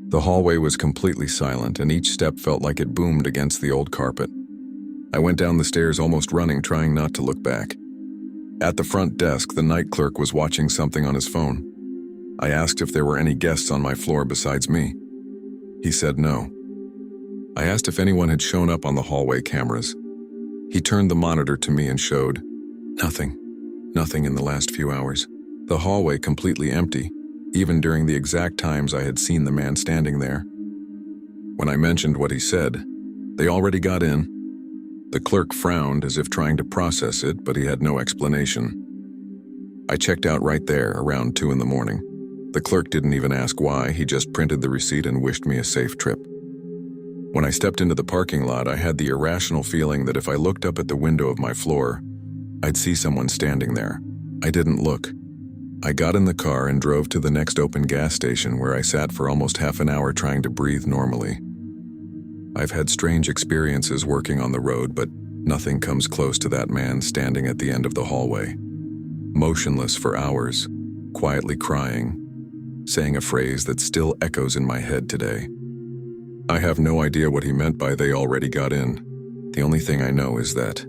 The hallway was completely silent, and each step felt like it boomed against the old carpet. I went down the stairs almost running, trying not to look back. At the front desk, the night clerk was watching something on his phone. I asked if there were any guests on my floor besides me. He said no. I asked if anyone had shown up on the hallway cameras. He turned the monitor to me and showed nothing. Nothing in the last few hours. The hallway completely empty, even during the exact times I had seen the man standing there. When I mentioned what he said, they already got in. The clerk frowned as if trying to process it, but he had no explanation. I checked out right there around 2 a.m. The clerk didn't even ask why, he just printed the receipt and wished me a safe trip. When I stepped into the parking lot, I had the irrational feeling that if I looked up at the window of my floor, I'd see someone standing there. I didn't look. I got in the car and drove to the next open gas station, where I sat for almost half an hour trying to breathe normally. I've had strange experiences working on the road, but nothing comes close to that man standing at the end of the hallway, motionless for hours, quietly crying, saying a phrase that still echoes in my head today. I have no idea what he meant by "they already got in." The only thing I know is that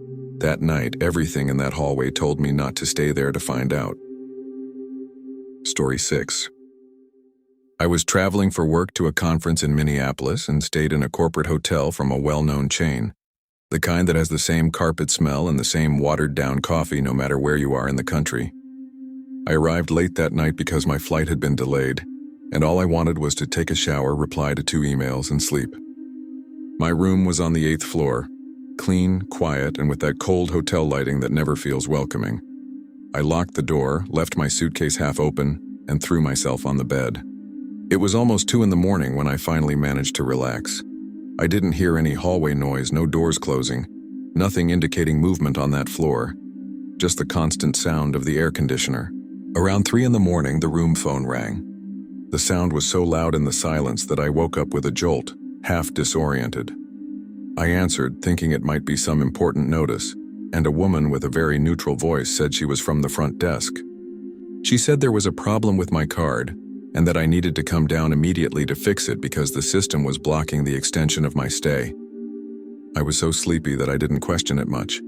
night, everything in that hallway told me not to stay there to find out. Story 6. I was traveling for work to a conference in Minneapolis and stayed in a corporate hotel from a well-known chain, the kind that has the same carpet smell and the same watered-down coffee no matter where you are in the country. I arrived late that night because my flight had been delayed, and all I wanted was to take a shower, reply to 2 emails, and sleep. My room was on the 8th floor, clean, quiet, and with that cold hotel lighting that never feels welcoming. I locked the door, left my suitcase half open, and threw myself on the bed. It was almost 2 in the morning when I finally managed to relax. I didn't hear any hallway noise, no doors closing, nothing indicating movement on that floor, just the constant sound of the air conditioner. Around 3 in the morning, the room phone rang. The sound was so loud in the silence that I woke up with a jolt, half disoriented. I answered, thinking it might be some important notice, and a woman with a very neutral voice said she was from the front desk. She said there was a problem with my card, and that I needed to come down immediately to fix it because the system was blocking the extension of my stay. I was so sleepy that I didn't question it much.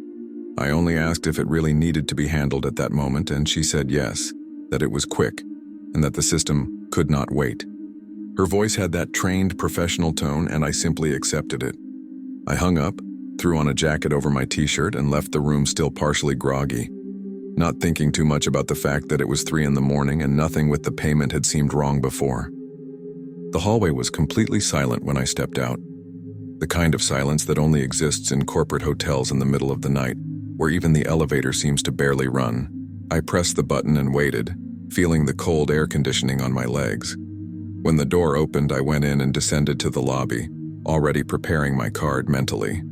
I only asked if it really needed to be handled at that moment, and she said yes, that it was quick, and that the system could not wait. Her voice had that trained professional tone, and I simply accepted it. I hung up, threw on a jacket over my t-shirt, and left the room still partially groggy, not thinking too much about the fact that it was 3 in the morning and nothing with the payment had seemed wrong before. The hallway was completely silent when I stepped out, the kind of silence that only exists in corporate hotels in the middle of the night, where even the elevator seems to barely run. I pressed the button and waited, feeling the cold air conditioning on my legs. When the door opened, I went in and descended to the lobby, already preparing my card mentally.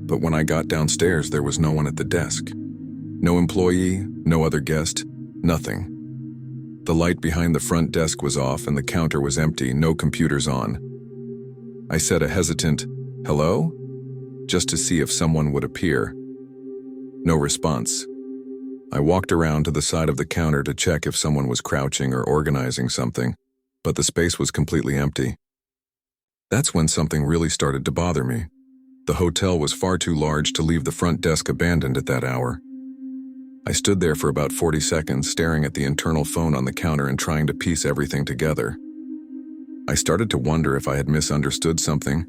But when I got downstairs, there was no one at the desk. No employee, no other guest, nothing. The light behind the front desk was off and the counter was empty, no computers on. I said a hesitant, "Hello?" just to see if someone would appear. No response. I walked around to the side of the counter to check if someone was crouching or organizing something, but the space was completely empty. That's when something really started to bother me. The hotel was far too large to leave the front desk abandoned at that hour. I stood there for about 40 seconds, staring at the internal phone on the counter and trying to piece everything together. I started to wonder if I had misunderstood something,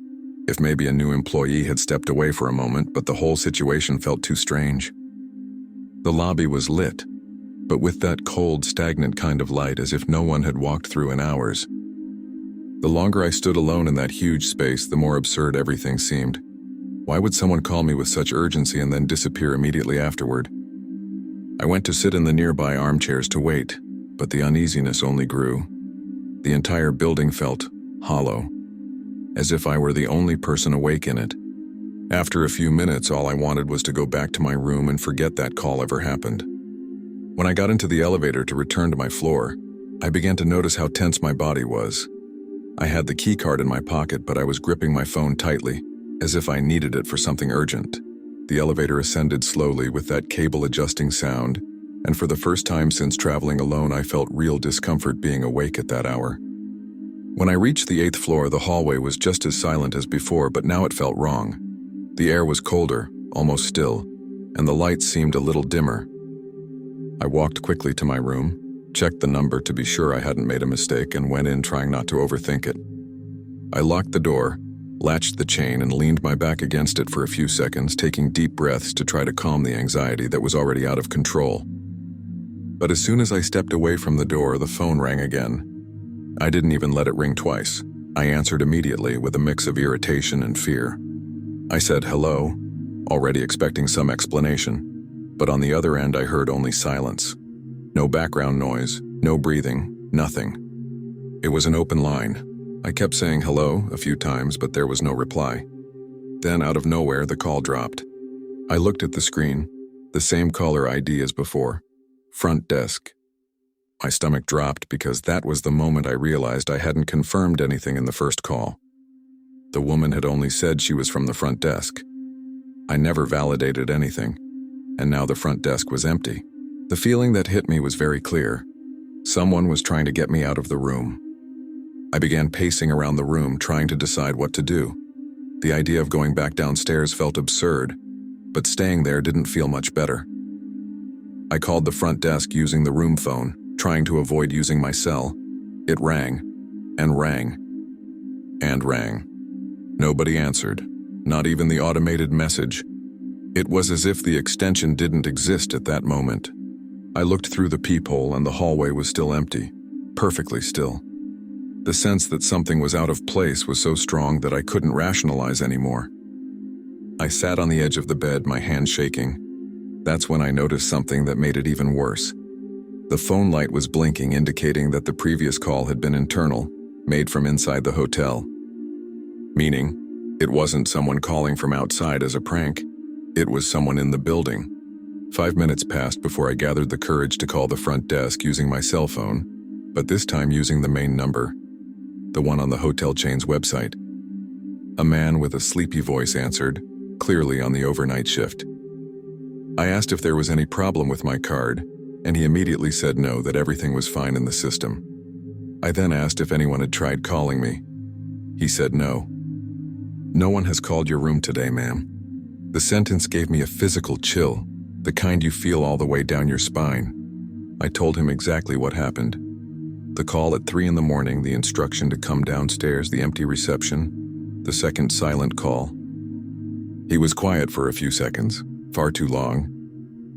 if maybe a new employee had stepped away for a moment, but the whole situation felt too strange. The lobby was lit, but with that cold, stagnant kind of light, as if no one had walked through in hours. The longer I stood alone in that huge space, the more absurd everything seemed. Why would someone call me with such urgency and then disappear immediately afterward? I went to sit in the nearby armchairs to wait, but the uneasiness only grew. The entire building felt hollow, as if I were the only person awake in it. After a few minutes, all I wanted was to go back to my room and forget that call ever happened. When I got into the elevator to return to my floor, I began to notice how tense my body was. I had the key card in my pocket, but I was gripping my phone tightly, as if I needed it for something urgent. The elevator ascended slowly with that cable-adjusting sound, and for the first time since traveling alone, I felt real discomfort being awake at that hour. When I reached the 8th floor, the hallway was just as silent as before, but now it felt wrong. The air was colder, almost still, and the lights seemed a little dimmer. I walked quickly to my room, checked the number to be sure I hadn't made a mistake, and went in trying not to overthink it. I locked the door, latched the chain, and leaned my back against it for a few seconds, taking deep breaths to try to calm the anxiety that was already out of control. But as soon as I stepped away from the door, the phone rang again. I didn't even let it ring twice. I answered immediately with a mix of irritation and fear. I said hello, already expecting some explanation, but on the other end I heard only silence. No background noise, no breathing, nothing. It was an open line. I kept saying hello a few times, but there was no reply. Then, out of nowhere, the call dropped. I looked at the screen, the same caller ID as before. Front desk. My stomach dropped because that was the moment I realized I hadn't confirmed anything in the first call. The woman had only said she was from the front desk. I never validated anything, and now the front desk was empty. The feeling that hit me was very clear. Someone was trying to get me out of the room. I began pacing around the room, trying to decide what to do. The idea of going back downstairs felt absurd, but staying there didn't feel much better. I called the front desk using the room phone, trying to avoid using my cell. It rang, and rang, and rang. Nobody answered, not even the automated message. It was as if the extension didn't exist at that moment. I looked through the peephole and the hallway was still empty, perfectly still. The sense that something was out of place was so strong that I couldn't rationalize anymore. I sat on the edge of the bed, my hands shaking. That's when I noticed something that made it even worse. The phone light was blinking, indicating that the previous call had been internal, made from inside the hotel. Meaning, it wasn't someone calling from outside as a prank. It was someone in the building. 5 minutes passed before I gathered the courage to call the front desk using my cell phone, but this time using the main number, the one on the hotel chain's website. A man with a sleepy voice answered, clearly on the overnight shift. I asked if there was any problem with my card, and he immediately said no, that everything was fine in the system. I then asked if anyone had tried calling me. He said no. "No one has called your room today, ma'am." The sentence gave me a physical chill, the kind you feel all the way down your spine. I told him exactly what happened. The call at 3 in the morning, the instruction to come downstairs, the empty reception, the second silent call. He was quiet for a few seconds, far too long,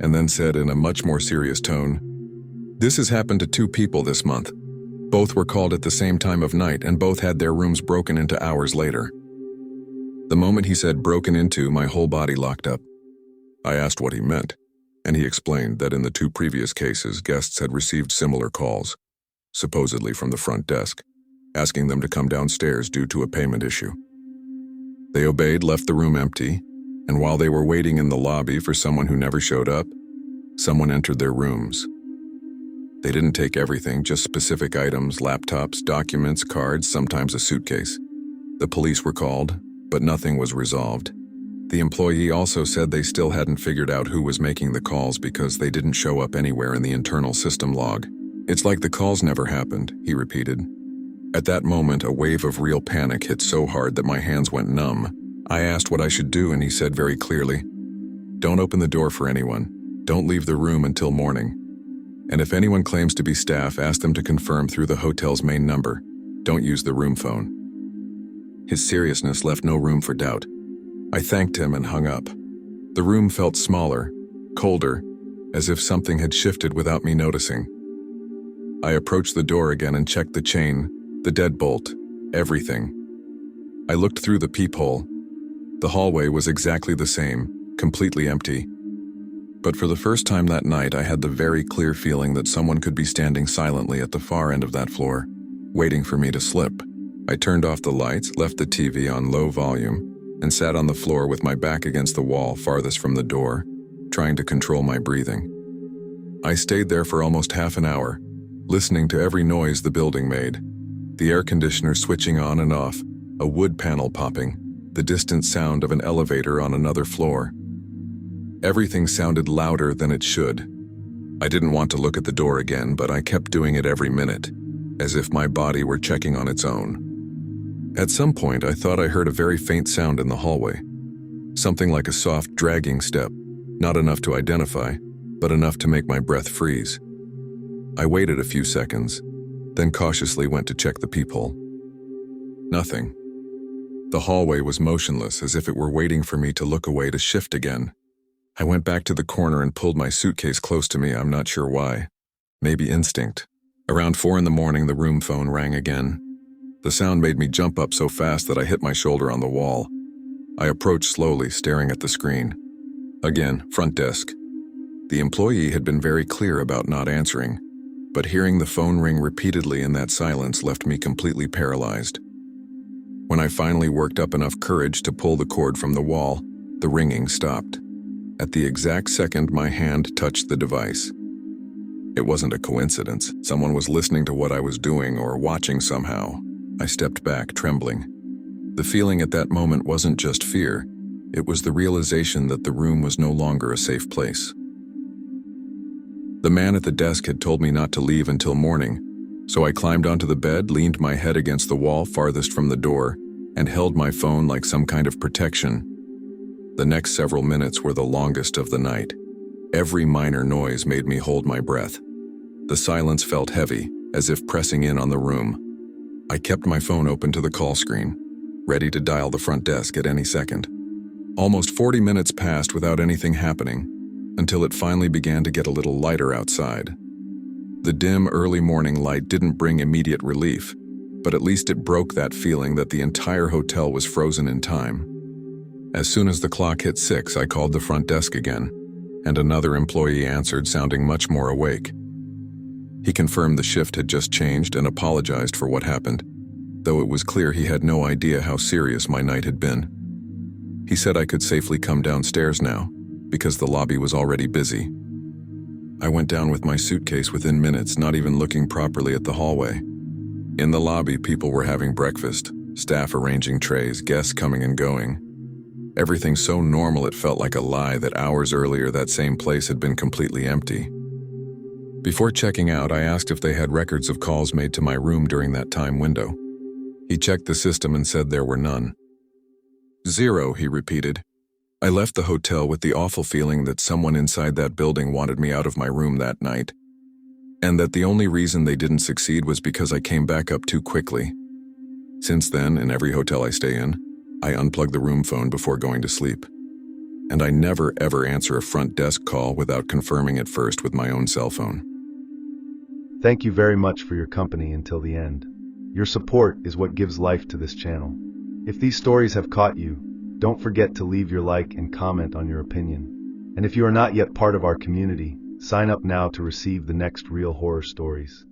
and then said in a much more serious tone, "This has happened to 2 people this month. Both were called at the same time of night and both had their rooms broken into hours later." The moment he said broken into, my whole body locked up. I asked what he meant, and he explained that in the 2 previous cases, guests had received similar calls, supposedly from the front desk, asking them to come downstairs due to a payment issue. They obeyed, left the room empty, and while they were waiting in the lobby for someone who never showed up, someone entered their rooms. They didn't take everything, just specific items, laptops, documents, cards, sometimes a suitcase. The police were called, but nothing was resolved. The employee also said they still hadn't figured out who was making the calls because they didn't show up anywhere in the internal system log. "It's like the calls never happened," he repeated. At that moment, a wave of real panic hit so hard that my hands went numb. I asked what I should do, and he said very clearly, "Don't open the door for anyone. Don't leave the room until morning. And if anyone claims to be staff, ask them to confirm through the hotel's main number. Don't use the room phone." His seriousness left no room for doubt. I thanked him and hung up. The room felt smaller, colder, as if something had shifted without me noticing. I approached the door again and checked the chain, the deadbolt, everything. I looked through the peephole. The hallway was exactly the same, completely empty. But for the first time that night, I had the very clear feeling that someone could be standing silently at the far end of that floor, waiting for me to slip. I turned off the lights, left the TV on low volume, and sat on the floor with my back against the wall farthest from the door, trying to control my breathing. I stayed there for almost half an hour, listening to every noise the building made. The air conditioner switching on and off, a wood panel popping, the distant sound of an elevator on another floor. Everything sounded louder than it should. I didn't want to look at the door again, but I kept doing it every minute, as if my body were checking on its own. At some point, I thought I heard a very faint sound in the hallway. Something like a soft, dragging step, not enough to identify, but enough to make my breath freeze. I waited a few seconds, then cautiously went to check the peephole. Nothing. The hallway was motionless, as if it were waiting for me to look away to shift again. I went back to the corner and pulled my suitcase close to me, I'm not sure why. Maybe instinct. Around 4 in the morning, the room phone rang again. The sound made me jump up so fast that I hit my shoulder on the wall. I approached slowly, staring at the screen. Again, front desk. The employee had been very clear about not answering, but hearing the phone ring repeatedly in that silence left me completely paralyzed. When I finally worked up enough courage to pull the cord from the wall, the ringing stopped. At the exact second my hand touched the device. It wasn't a coincidence. Someone was listening to what I was doing or watching somehow. I stepped back, trembling. The feeling at that moment wasn't just fear, it was the realization that the room was no longer a safe place. The man at the desk had told me not to leave until morning, so I climbed onto the bed, leaned my head against the wall farthest from the door, and held my phone like some kind of protection. The next several minutes were the longest of the night. Every minor noise made me hold my breath. The silence felt heavy, as if pressing in on the room. I kept my phone open to the call screen, ready to dial the front desk at any second. Almost 40 minutes passed without anything happening, until it finally began to get a little lighter outside. The dim, early morning light didn't bring immediate relief, but at least it broke that feeling that the entire hotel was frozen in time. As soon as the clock hit 6, I called the front desk again, and another employee answered, sounding much more awake. He confirmed the shift had just changed and apologized for what happened, though it was clear he had no idea how serious my night had been. He said I could safely come downstairs now, because the lobby was already busy. I went down with my suitcase within minutes, not even looking properly at the hallway. In the lobby, people were having breakfast, staff arranging trays, guests coming and going. Everything so normal it felt like a lie that hours earlier that same place had been completely empty. Before checking out, I asked if they had records of calls made to my room during that time window. He checked the system and said there were none. "Zero," he repeated. I left the hotel with the awful feeling that someone inside that building wanted me out of my room that night, and that the only reason they didn't succeed was because I came back up too quickly. Since then, in every hotel I stay in, I unplug the room phone before going to sleep. And I never ever answer a front desk call without confirming it first with my own cell phone. Thank you very much for your company until the end. Your support is what gives life to this channel. If these stories have caught you, don't forget to leave your like and comment on your opinion. And if you are not yet part of our community, sign up now to receive the next real horror stories.